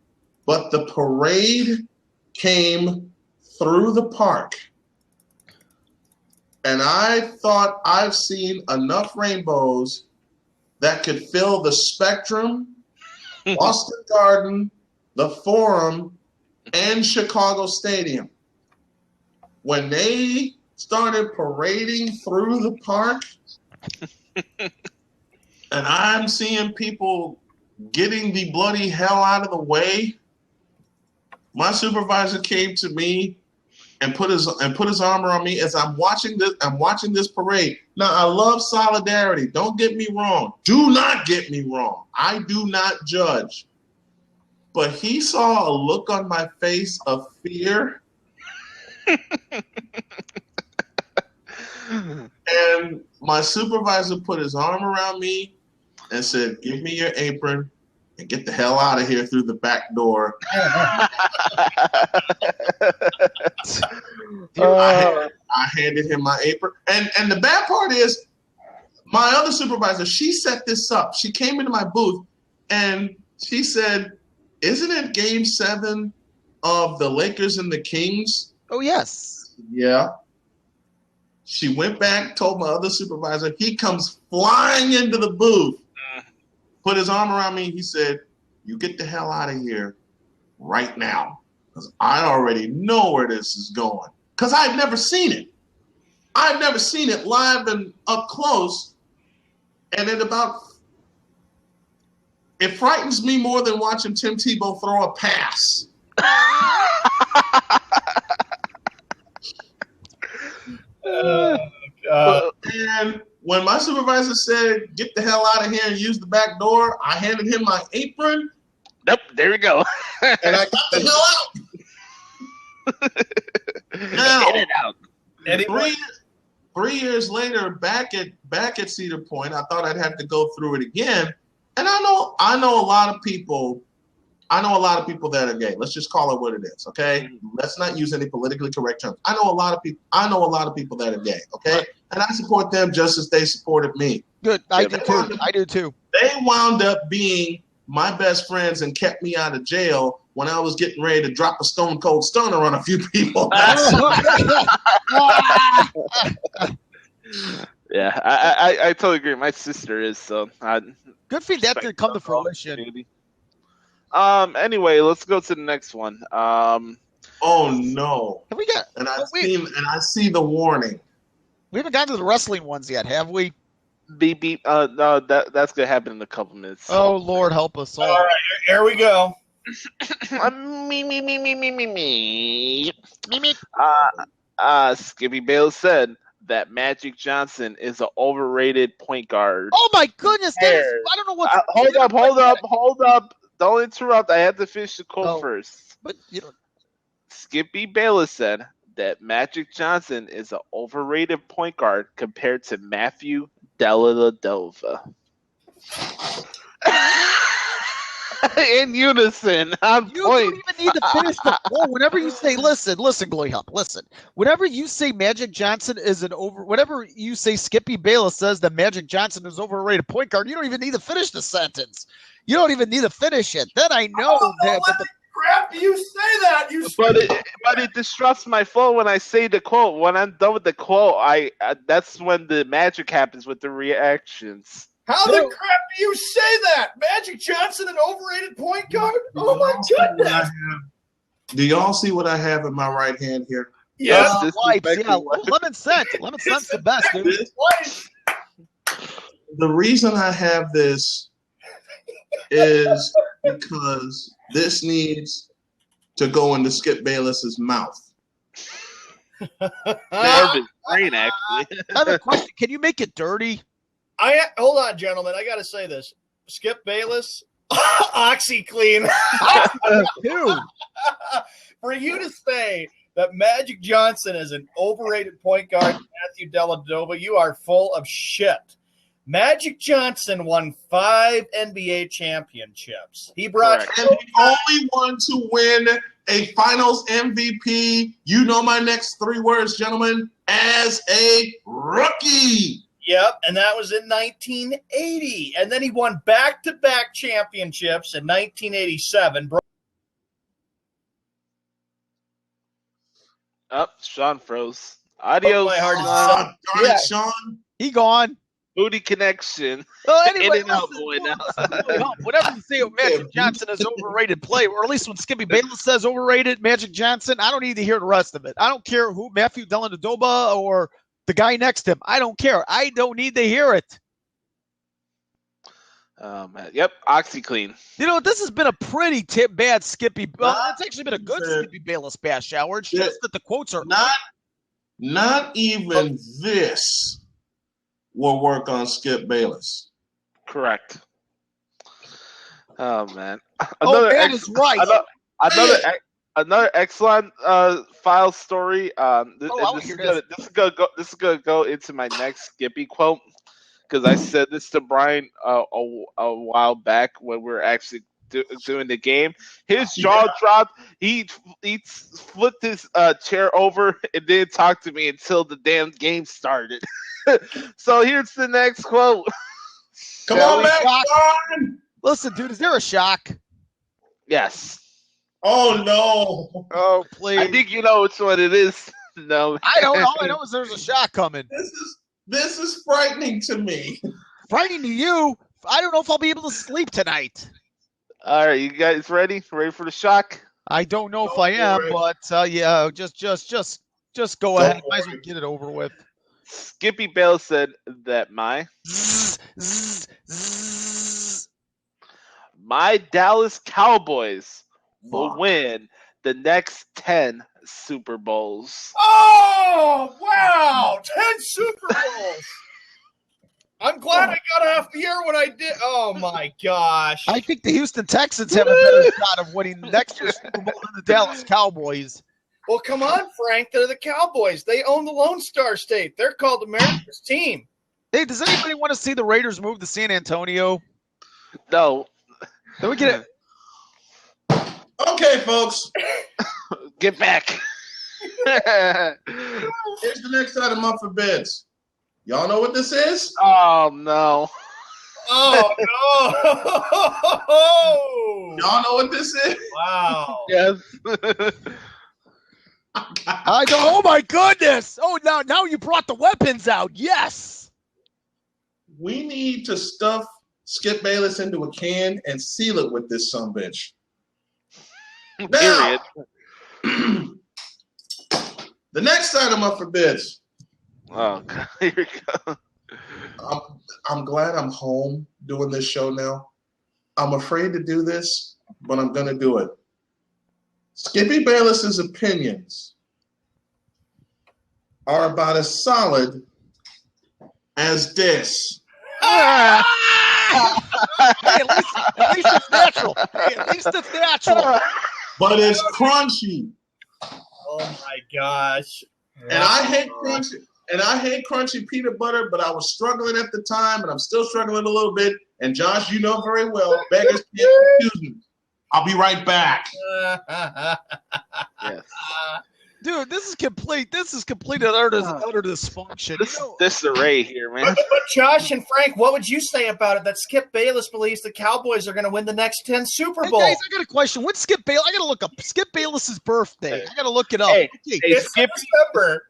But the parade came through the park. And I thought I've seen enough rainbows that could fill the Spectrum, Boston Garden, the Forum, and Chicago Stadium. When they started parading through the park, and I'm seeing people getting the bloody hell out of the way, my supervisor came to me and put his arm around me as I'm watching this parade. Now, I love solidarity. Don't get me wrong. Do not get me wrong. I do not judge. But he saw a look on my face of fear. And my supervisor put his arm around me and said, "Give me your apron and get the hell out of here through the back door." I handed him my apron. And the bad part is, my other supervisor, she set this up. She came into my booth and she said, "Isn't it game 7 of the Lakers and the Kings?" Oh, yes. Yeah. She went back, told my other supervisor. He comes flying into the booth, put his arm around me. He said, "You get the hell out of here right now, because I already know where this is going." Because I've never seen it. I've never seen it live and up close. And it frightens me more than watching Tim Tebow throw a pass. And when my supervisor said, "Get the hell out of here and use the back door," I handed him my apron. Yep, there we go. And I got the hell out. Now, get it out. 3 years later, back at Cedar Point, I thought I'd have to go through it again. And I know a lot of people. I know a lot of people that are gay. Let's just call it what it is, okay? Let's not use any politically correct terms. I know a lot of people that are gay, okay? And I support them just as they supported me. Good. I do too. They wound up being my best friends and kept me out of jail when I was getting ready to drop a stone cold stunner on a few people. Yeah, I totally agree. My sister is, so good for that to come to fruition. Anyway, let's go to the next one. Oh no! Have we got? And I see the warning. We haven't gotten to the wrestling ones yet, have we? Beep beep. No, that's gonna happen in a couple minutes. Oh Lord, help us all! All right, here we go. Me. Skippy Bayless said that Magic Johnson is an overrated point guard. Oh my goodness! I don't know what. Hold up! Don't interrupt. I have to finish the quote first. But you know, Skippy Bayless said that Magic Johnson is an overrated point guard compared to Matthew Dellavedova. In unison, on you point. don't even need to finish the quote. Whenever you say, listen, Glory Hop, listen. Whenever you say Magic Johnson is whenever you say Skippy Bayless says that Magic Johnson is overrated point guard, you don't even need to finish the sentence. You don't even need to finish it. Then I know that. What the crap do you say that? But it disrupts my flow when I say the quote. When I'm done with the quote, that's when the magic happens with the reactions. How the crap do you say that? Magic Johnson, an overrated point guard? Oh my goodness! Do y'all see what I have in my right hand here? Yes, lemon scent. Lemon scent's the best, dude. The reason I have this is because this needs to go into Skip Bayless's mouth. His brain, actually. I have a question. Can you make it dirty? Hold on, gentlemen. I got to say this. Skip Bayless, OxyClean. For you to say that Magic Johnson is an overrated point guard, Matthew Dellavedova, you are full of shit. Magic Johnson won 5 NBA championships. He brought and the only one to win a Finals MVP. You know my next 3 words, gentlemen. As a rookie. Yep, and that was in 1980. And then he won back-to-back championships in 1987. Sean froze. Adios. Darn it, Sean. He gone. Booty connection. Anyway, in and out, boy, now. Whatever you say, Magic Johnson is overrated play, or at least when Skippy Bayless says overrated Magic Johnson, I don't need to hear the rest of it. I don't care who Matthew Dellavedova or the guy next to him. I don't care. I don't need to hear it. Man. Yep, OxyClean. You know, this has been a pretty bad Skippy. Well, it's actually been a good Skippy Bayless bash hour. It's just that the quotes are not even this will work on Skip Bayless. Correct. Oh man. That is right. Another excellent file story. This is gonna go into my next Skippy quote because I said this to Brian a while back when we were actually doing the game. His jaw dropped. He flipped his chair over and didn't talk to me until the damn game started. So here's the next quote. Come on back, Brian. Listen, dude, is there a shock? Yes. Oh no! Oh please! I think you know which one it is. No, I don't. All I know is there's a shock coming. This is frightening to me. Frightening to you? I don't know if I'll be able to sleep tonight. All right, you guys ready? Ready for the shock? I don't know if I am, but yeah, just go ahead. Might as well get it over with. Skippy Bayless said that my Dallas Cowboys will win the next 10 Super Bowls. Oh, wow. 10 Super Bowls. I'm glad I got off the air when I did. Oh, my gosh. I think the Houston Texans have a better shot of winning next year's Super Bowl than the Dallas Cowboys. Well, come on, Frank. They're the Cowboys. They own the Lone Star State. They're called America's team. Hey, does anybody want to see the Raiders move to San Antonio? No. Then we get it. Okay, folks. Get back. Here's the next item up for bids. Y'all know what this is? Oh, no. Oh, no. Y'all know what this is? Wow. Yes. I go, oh, my goodness. Oh, now you brought the weapons out. Yes. We need to stuff Skip Bayless into a can and seal it with this sumbitch. Now, the next item up for bids. Oh, God. Here we go. I'm glad I'm home doing this show now. I'm afraid to do this, but I'm going to do it. Skippy Bayless's opinions are about as solid as this. Hey, at least it's natural. Hey, at least it's natural. But it's crunchy. Oh, my gosh. And I hate crunchy. And I hate crunchy peanut butter, but I was struggling at the time, and I'm still struggling a little bit. And Josh, you know very well, beggars can't confuse me. I'll be right back. Yes. Dude, this is complete. This is complete and utter dysfunction. Disarray here, man. But Josh and Frank, what would you say about it that Skip Bayless believes the Cowboys are going to win the next 10 Super Bowls? Hey guys, I got a question. When's Skip Bayless? I got to look up Skip Bayless's birthday. I got to look it up. Hey, It's December.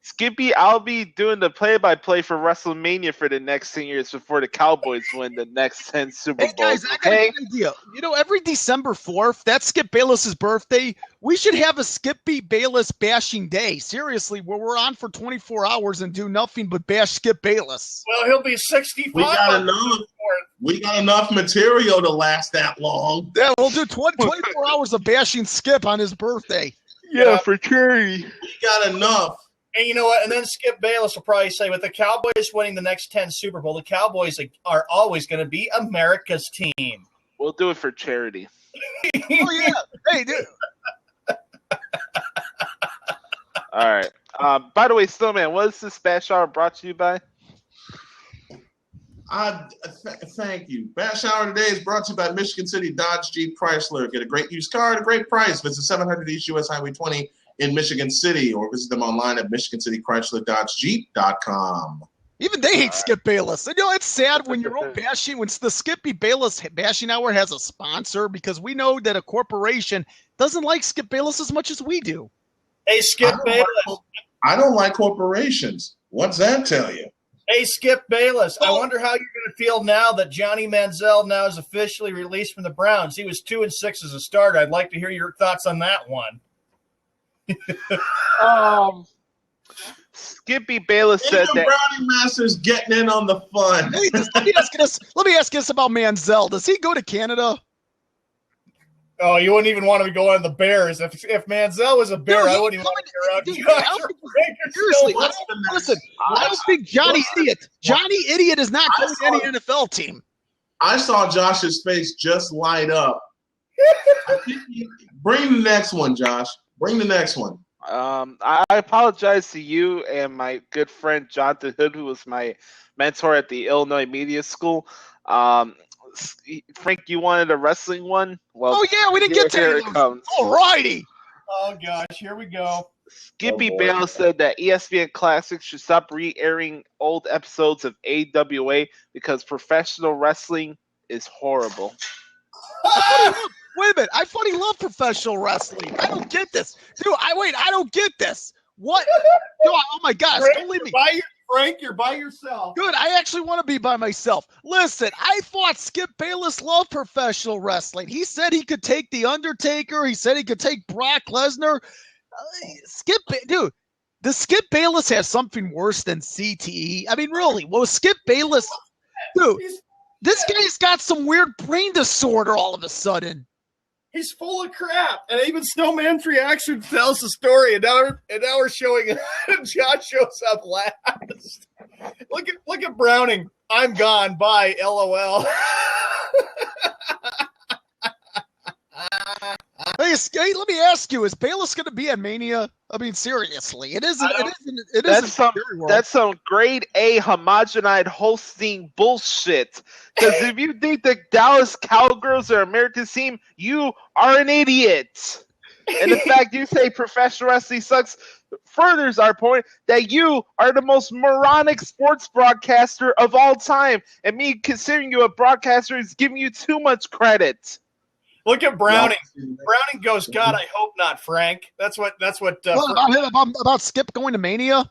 Skippy, I'll be doing the play-by-play for WrestleMania for the next 10 years before the Cowboys win the next 10 Super Bowls. Hey guys, I got an idea. You know, every December 4th, that's Skip Bayless's birthday. We should have a Skippy Bayless bashing day. Seriously, where we're on for 24 hours and do nothing but bash Skip Bayless. Well, he'll be 65. We got enough material to last that long. Yeah, we'll do 24 hours of bashing Skip on his birthday. Yeah, for charity. We got enough. And you know what? And then Skip Bayless will probably say, with the Cowboys winning the next 10 Super Bowl, the Cowboys are always going to be America's team. We'll do it for charity. Oh, yeah. Hey, dude. All right. By the way, Snowman, what is this Bash Hour brought to you by? Thank you. Bash Hour today is brought to you by Michigan City Dodge Jeep Chrysler. Get a great used car at a great price. Visit 700 East US Highway 20 in Michigan City, or visit them online at michigancitychrysler-jeep.com. Even they hate Skip Bayless. And, you know, it's sad when your own bashing, when the Skippy Bayless bashing hour has a sponsor, because we know that a corporation doesn't like Skip Bayless as much as we do. Hey, Skip Bayless. I don't like corporations. What's that tell you? Hey, Skip Bayless. I wonder how you're going to feel now that Johnny Manziel now is officially released from the Browns. He was 2-6 as a starter. I'd like to hear your thoughts on that one. Skippy Bayless said that Brownie Masters getting in on the fun. Hey, let me ask you this about Manziel. Does he go to Canada? Oh, you wouldn't even want to go on the Bears. If Manziel was a Bear, I wouldn't even want to go around. Seriously, listen, I don't think Johnny Idiot is not going to any NFL team. I saw Josh's face just light up Bring the next one, Josh. Bring the next one. I apologize to you and my good friend Jonathan Hood, who was my mentor at the Illinois Media School. Frank, you wanted a wrestling one? Well, oh yeah, we didn't get to here it comes. Alrighty. Oh gosh, here we go. Skippy Bale said that ESPN Classics should stop re-airing old episodes of AWA because professional wrestling is horrible. Wait a minute, I fucking love professional wrestling. I don't get this. Dude, I don't get this. What? No, oh my gosh, don't leave me. Frank, you're by yourself. Good, I actually want to be by myself. Listen, I thought Skip Bayless loved professional wrestling. He said he could take The Undertaker. He said he could take Brock Lesnar. Dude, does Skip Bayless have something worse than CTE? I mean, really, well, Skip Bayless, dude, this guy's got some weird brain disorder all of a sudden. He's full of crap, and even Snowman's reaction tells the story. And now we're showing Josh shows up last. Look at Browning. I'm gone. Bye. LOL. Hey, let me ask you: is Bayless going to be at Mania? I mean, seriously, it isn't. That's some grade A homogenized hosting bullshit. Because if you think the Dallas Cowgirls are America's team, you are an idiot. And the fact you say professional wrestling sucks furthers our point that you are the most moronic sports broadcaster of all time, and me considering you a broadcaster is giving you too much credit. Look at Browning. Browning goes, God, I hope not, Frank. That's what. About Skip going to Mania.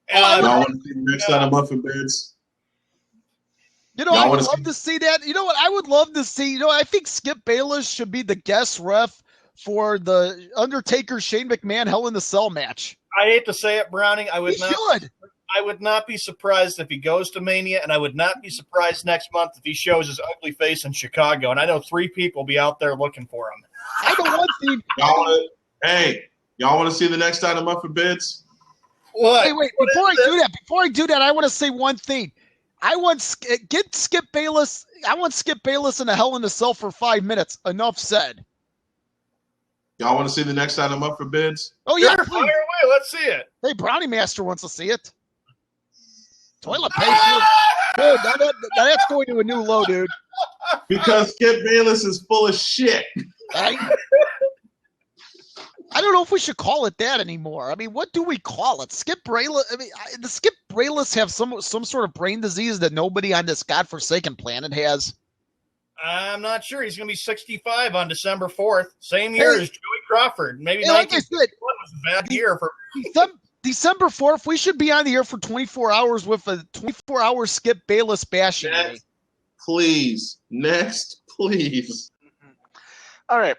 Y'all want to see the next time Muffin Beds? You know, I would love to see that. You know what? I would love to see. You know, I think Skip Bayless should be the guest ref for the Undertaker Shane McMahon Hell in the Cell match. I hate to say it, Browning. I would not be surprised if he goes to Mania, and I would not be surprised next month if he shows his ugly face in Chicago. And I know 3 people will be out there looking for him. I know one thing. Y'all want to see the next time of Muffin Bids? What? Wait. Before I do that, I want to say one thing. I want Skip Bayless in a Hell in a Cell for 5 minutes. Enough said. Y'all want to see the next time of Muffin Bids? Oh yeah, sure, fire away. Let's see it. Hey, Brownie Master wants to see it. Toilet paper. Dude, now that's going to a new low, dude. Because Skip Bayless is full of shit. I don't know if we should call it that anymore. I mean, what do we call it? Skip Bayless? I mean, does Skip Bayless have some sort of brain disease that nobody on this godforsaken planet has? I'm not sure. He's going to be 65 on December 4th. Same year as Joey Crawford. Maybe like I said, was a bad year for December 4th, we should be on the air for 24 hours with a 24-hour Skip Bayless bashing. Please. Next, please. All right.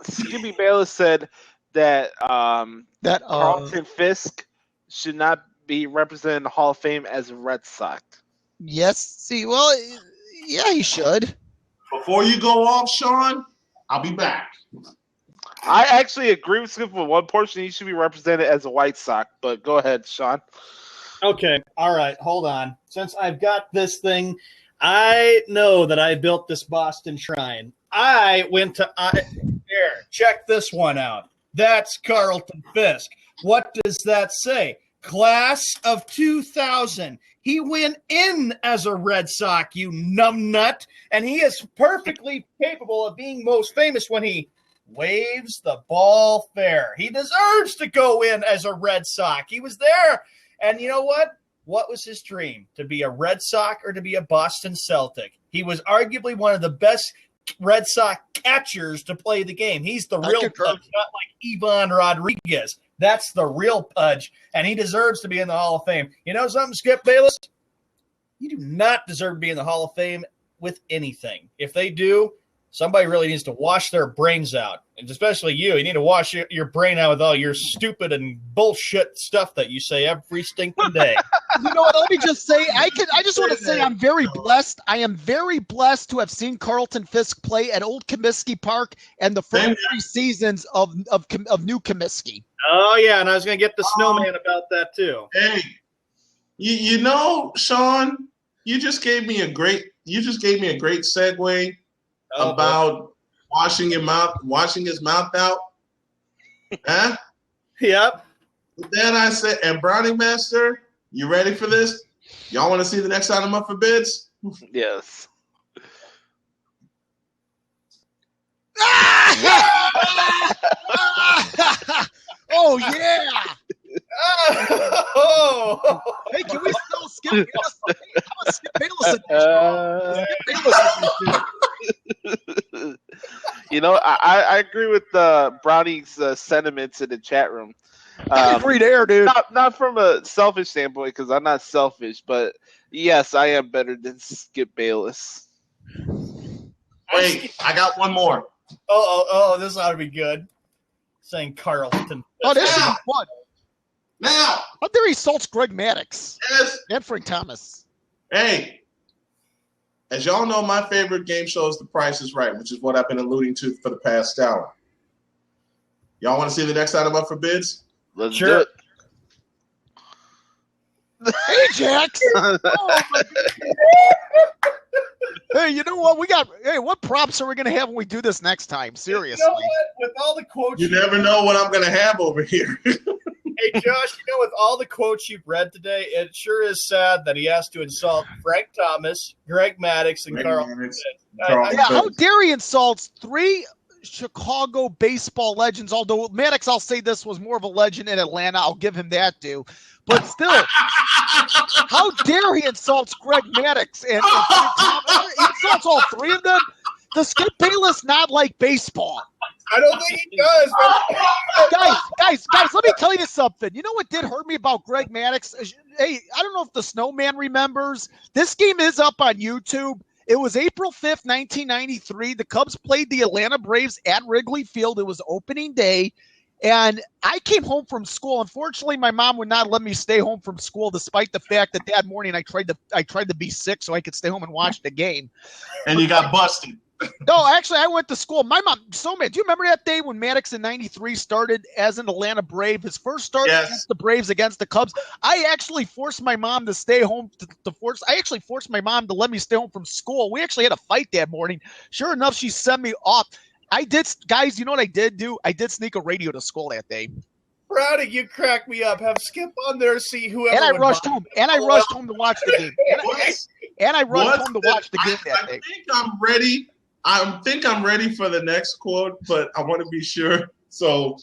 Skippy Bayless said that Carlton Fisk should not be represented in the Hall of Fame as a Red Sox. Yes. See, well, yeah, he should. Before you go off, Sean, I'll be back. I actually agree with Skip with one portion. He should be represented as a White Sox, but go ahead, Sean. Okay. All right. Hold on. Since I've got this thing, I know that I built this Boston Shrine. I went to there. Check this one out. That's Carlton Fisk. What does that say? Class of 2000. He went in as a Red Sox, you numbnut, and he is perfectly capable of being most famous when he waves the ball fair. He deserves to go in as a Red Sox. He was there. And you know what? What was his dream? To be a Red Sox or to be a Boston Celtic? He was arguably one of the best Red Sox catchers to play the game. He's the real Pudge, not like Ivan Rodriguez. That's the real Pudge, and he deserves to be in the Hall of Fame. You know something, Skip Bayless? You do not deserve to be in the Hall of Fame with anything. If they do, somebody really needs to wash their brains out, and especially you. You need to wash your brain out with all your stupid and bullshit stuff that you say every stinking day. You know what? Let me just say, I just want to say I'm very blessed. I am very blessed to have seen Carlton Fisk play at Old Comiskey Park and the first 3 seasons of New Comiskey. Oh yeah, and I was going to get the snowman about that too. Hey, you know, Sean, you just gave me a great segue. about washing his mouth out? Huh? Yep. Then I said, and Brownie Master, you ready for this? Y'all want to see the next item up for bids? Yes. Oh yeah! Oh. Hey, can we still skip? How about Skip Bayless edition? You know, I agree with Brownie's sentiments in the chat room. I agree there, dude. Not from a selfish standpoint, because I'm not selfish, but yes, I am better than Skip Bayless. Wait, I got one more. Oh, this ought to be good. Saying Carlton. Oh, this is fun. Now, How dare he insults Greg Maddux yes. and Frank Thomas? Hey, as y'all know, my favorite game show is The Price is Right, which is what I've been alluding to for the past hour. Y'all want to see the next item up for bids? Let's Sure. do it. Hey, Jax. Oh, my God. Hey, you know what? What props are we going to have when we do this next time? Seriously. You know what? With all the quotes You never know what I'm going to have over here. Hey, Josh, with all the quotes you've read today, it sure is sad that he has to insult Frank Thomas, Greg Maddux, and Carl. Yeah, how dare he insults 3 Chicago baseball legends, although Maddux, I'll say this, was more of a legend in Atlanta. I'll give him that due. But still, how dare he insults Greg Maddux and he insults all 3 of them? Does Skip Bayless not like baseball? I don't think he does. Guys, let me tell you something. You know what did hurt me about Greg Maddux? Hey, I don't know if the Snowman remembers. This game is up on YouTube. It was April 5th, 1993. The Cubs played the Atlanta Braves at Wrigley Field. It was opening day. And I came home from school. Unfortunately, my mom would not let me stay home from school, despite the fact that that morning I tried to be sick so I could stay home and watch the game. And you got busted. No, actually, I went to school. My mom, so man, do you remember that day when Maddux in '93 started as an Atlanta Brave? His first start against the Braves against the Cubs. I actually forced my mom to stay home. I actually forced my mom to let me stay home from school. We actually had a fight that morning. Sure enough, she sent me off. I did, guys. You know what I did do? I did sneak a radio to school that day. Brownie, you crack me up. Have Skip on there, see whoever. And I rushed home. And I rushed home to watch the game. And I rushed home to watch the game that day. I think I'm ready. I think I'm ready for the next quote, but I want to be sure. So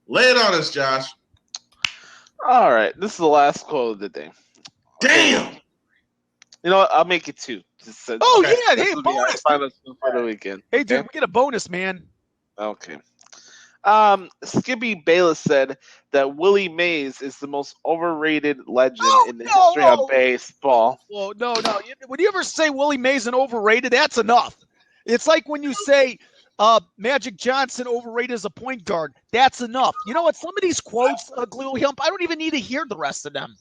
lay it on us, Josh. All right. This is the last quote of the day. Damn. You know what? I'll make it 2. Yeah. Hey, bonus. For the weekend. Hey, dude, we get a bonus, man. Okay. Skippy Bayless said that Willie Mays is the most overrated legend in the history of baseball. Well, no. When you ever say Willie Mays is overrated, that's enough. It's like when you say Magic Johnson overrated as a point guard. That's enough. You know what? Some of these quotes, Glue Hump, I don't even need to hear the rest of them.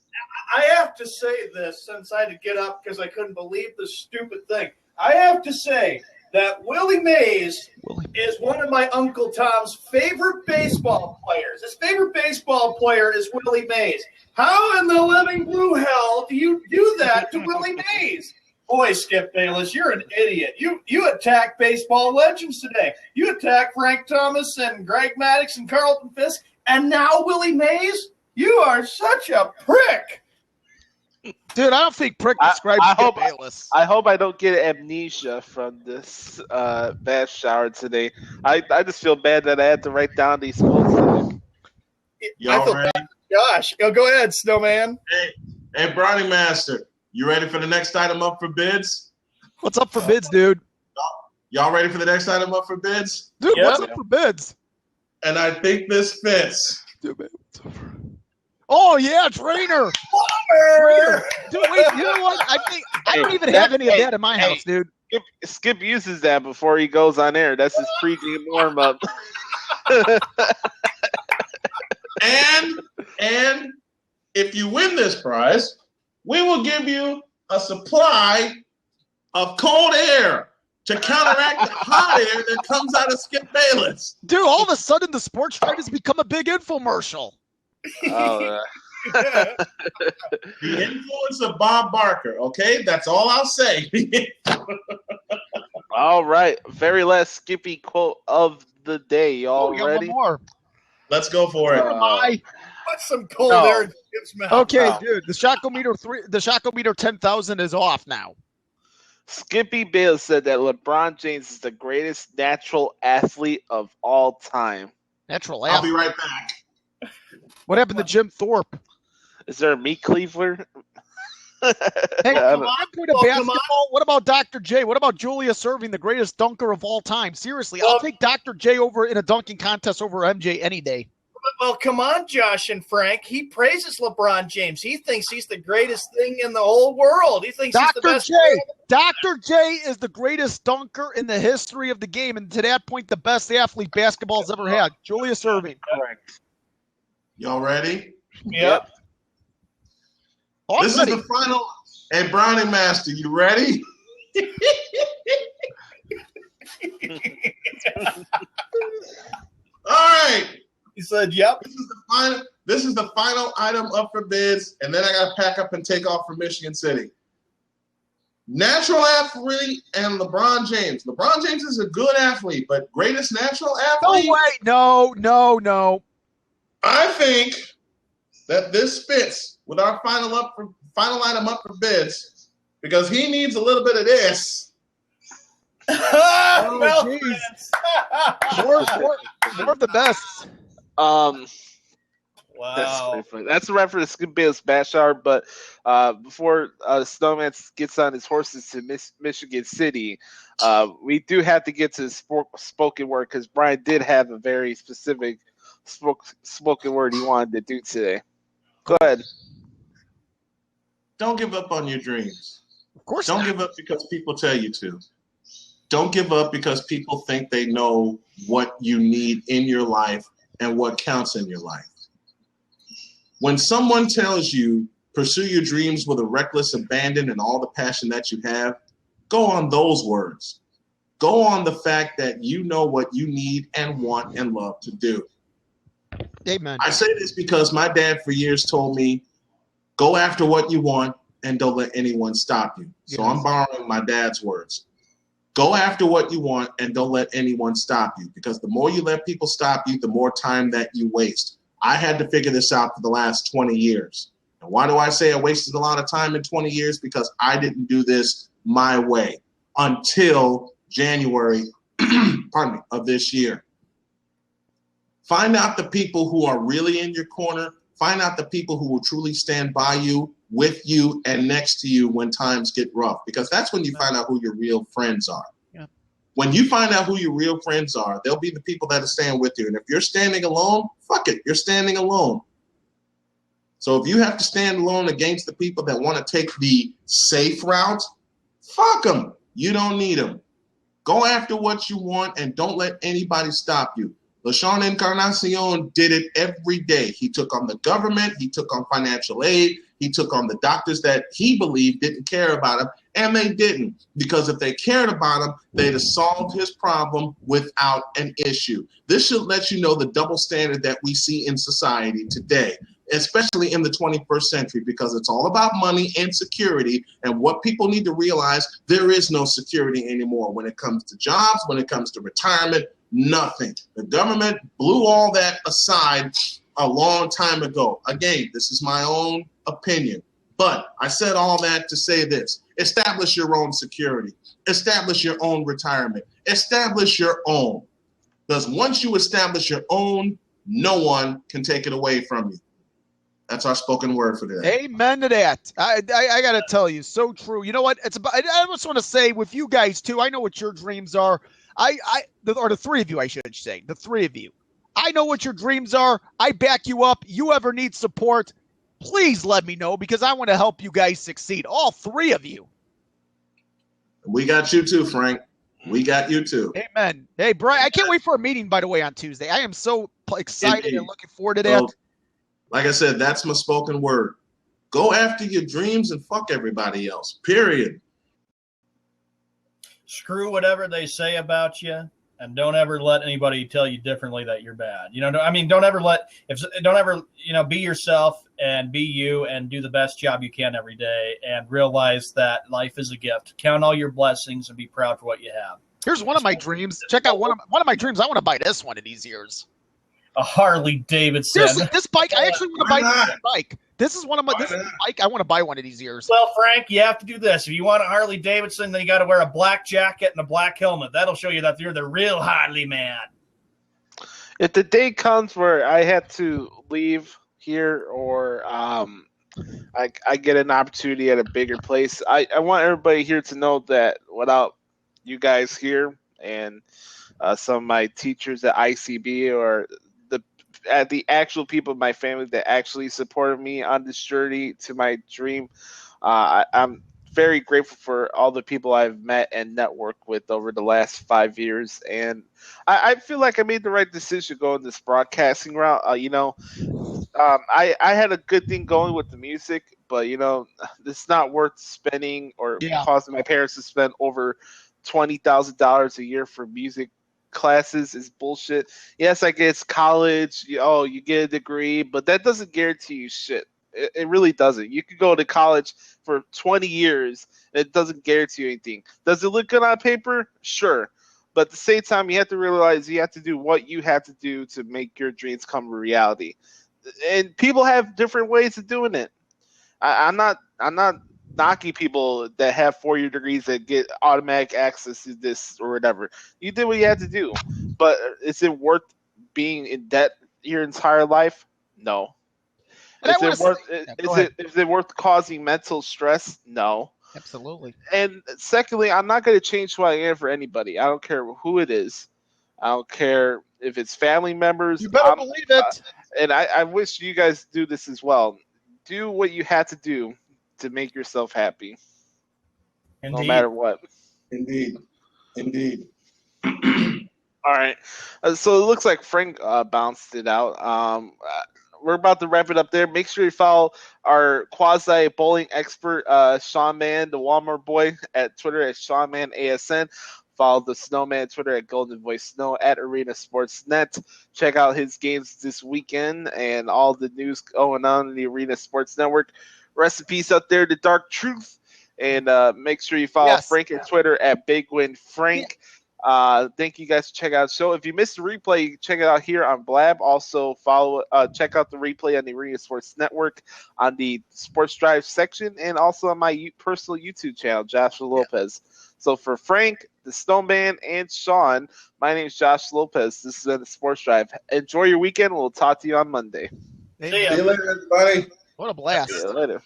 I have to say this since I had to get up because I couldn't believe this stupid thing. I have to say that Willie Mays is one of my Uncle Tom's favorite baseball players. His favorite baseball player is Willie Mays. How in the living blue hell do you do that to Willie Mays? Boy, Skip Bayless, you're an idiot. You attack baseball legends today. You attack Frank Thomas and Greg Maddux and Carlton Fisk, and now Willie Mays? You are such a prick. Dude, I don't think prick describes Skip Bayless. I hope I don't get amnesia from this bath shower today. I just feel bad that I had to write down these quotes. Y'all ready? Gosh, go ahead, Snowman. Hey, Brownie Master. You ready for the next item up for bids? What's up for bids, dude? Y'all ready for the next item up for bids? Dude, what's up for bids? And I think this fits. Oh, yeah, trainer. Dude, wait, you know what? I don't even have any of that in my house, dude. Skip uses that before he goes on air. That's his pregame warm-up. And if you win this prize, we will give you a supply of cold air to counteract the hot air that comes out of Skip Bayless. Dude, all of a sudden the sports trade has become a big infomercial. Oh, The influence of Bob Barker, okay? That's all I'll say. All right. Very last Skippy quote of the day. Y'all we got ready? one more. Let's go for it. Put some cold air in Skip's mouth. Okay, dude. The Shacometer 10,000 is off now. Skippy Bayless said that LeBron James is the greatest natural athlete of all time. Natural I'll athlete. be right back. What happened to Jim Thorpe? Is there a meat cleaver? Hey, come on, basketball. What about Dr. J? What about Julius Erving, the greatest dunker of all time? Seriously, I'll take Dr. J over in a dunking contest over MJ any day. Well, come on, Josh and Frank. He praises LeBron James. He thinks he's the greatest thing in the whole world. He thinks he's the best. Dr. J is the greatest dunker in the history of the game, and to that point, the best athlete basketball's ever had. Julius Erving. Correct. Y'all ready? Yep. This is the final. Hey, Brownie Master, you ready? All right. He said, "Yep." This is the final item up for bids, and then I got to pack up and take off for Michigan City. Natural athlete and LeBron James. LeBron James is a good athlete, but greatest natural athlete? No way. No. I think that this fits with our final item up for bids because he needs a little bit of this. Oh, more of the best. Wow. That's the right for the Skip Bayless Bash Hour. But before Snowman gets on his horses to Michigan City, we do have to get to the spoken word because Brian did have a very specific spoken word he wanted to do today. Go ahead. Don't give up on your dreams. Of course Don't not. give up because people tell you to. Don't give up because people think they know what you need in your life and what counts in your life. When someone tells you, pursue your dreams with a reckless abandon and all the passion that you have, go on those words. Go on the fact that you know what you need and want and love to do. Amen. I say this because my dad for years told me, go after what you want and don't let anyone stop you. So I'm borrowing my dad's words. Go after what you want and don't let anyone stop you, because the more you let people stop you, the more time that you waste. I had to figure this out for the last 20 years. And why do I say I wasted a lot of time in 20 years? Because I didn't do this my way until January of this year. Find out the people who are really in your corner. Find out the people who will truly stand by you, with you, and next to you when times get rough, because that's when you find out who your real friends are. Yeah. When you find out who your real friends are, they'll be the people that are staying with you. And if you're standing alone, fuck it, you're standing alone. So if you have to stand alone against the people that want to take the safe route, fuck them. You don't need them. Go after what you want and don't let anybody stop you. LaShawn Encarnacion did it every day. He took on the government. He took on financial aid. He took on the doctors that he believed didn't care about him, and they didn't. Because if they cared about him, they'd have solved his problem without an issue. This should let you know the double standard that we see in society today, especially in the 21st century, because it's all about money and security. And what people need to realize, there is no security anymore when it comes to jobs, when it comes to retirement. Nothing. The government blew all that aside a long time ago. Again, this is my own opinion. But I said all that to say this. Establish your own security. Establish your own retirement. Establish your own. Because once you establish your own, no one can take it away from you. That's our spoken word for today. Amen to that. I got to tell you, so true. You know what? It's about. I just want to say with you guys too. I know what your dreams are. Or the three of you, I should say, the three of you. I know what your dreams are. I back you up. You ever need support, please let me know, because I want to help you guys succeed. All three of you. We got you too, Frank. We got you too. Amen. Hey, Brian, I can't wait for a meeting, by the way, on Tuesday. I am so excited and looking forward to that. So, like I said, that's my spoken word. Go after your dreams and fuck everybody else, period. Screw whatever they say about you, and don't ever let anybody tell you differently that you're bad. You know, I mean, don't ever, be yourself and be you and do the best job you can every day and realize that life is a gift. Count all your blessings and be proud for what you have. Here's one of my dreams. Check out one of my dreams. I want to buy this one of these years. A Harley Davidson. Seriously, this bike. I actually want to buy this bike. This is one of my. This is a bike I want to buy one of these years. Well, Frank, you have to do this. If you want a Harley Davidson, then you got to wear a black jacket and a black helmet. That'll show you that you're the real Harley man. If the day comes where I have to leave here, or I get an opportunity at a bigger place, I want everybody here to know that without you guys here and some of my teachers at ICB or the actual people in my family that actually supported me on this journey to my dream, I'm very grateful for all the people I've met and networked with over the last 5 years, and I feel like I made the right decision going this broadcasting route. I had a good thing going with the music, but it's not worth spending or causing my parents to spend over $20,000 a year for music classes is bullshit. Yes, I guess college, you get a degree, but that doesn't guarantee you shit. It really doesn't. You could go to college for 20 years, and it doesn't guarantee you anything. Does it look good on paper? Sure. But at the same time, you have to realize you have to do what you have to do to make your dreams come to reality. And people have different ways of doing it. I'm not knocking people that have 4-year degrees that get automatic access to this or whatever. You did what you had to do. But is it worth being in debt your entire life? No. Is it worth causing mental stress? No. Absolutely. And secondly, I'm not going to change who I am for anybody. I don't care who it is. I don't care if it's family members. You better believe it. And I wish you guys do this as well. Do what you had to do to make yourself happy. Indeed. No matter what. Indeed. All right. So it looks like Frank bounced it out. We're about to wrap it up there. Make sure you follow our quasi bowling expert, Sean Mann, the Walmart boy, at Twitter at Sean Mann ASN. Follow the Snowman Twitter at Golden Voice Snow at Arena Sports Net. Check out his games this weekend and all the news going on in the Arena Sports Network. Rest in peace out there, the Dark Truth. And make sure you follow Frank at Twitter at Big Win Frank. Thank you guys for checking out the show. If you missed the replay, check it out here on Blab. Also check out the replay on the Arena Sports Network on the Sports Drive section, and also on my personal YouTube channel, Joshua Lopez. So for Frank, the Snowman, and Sean, my name is Josh Lopez. This is the Sports Drive. Enjoy your weekend. We'll talk to you on Monday. See you later, everybody. What a blast. See you later.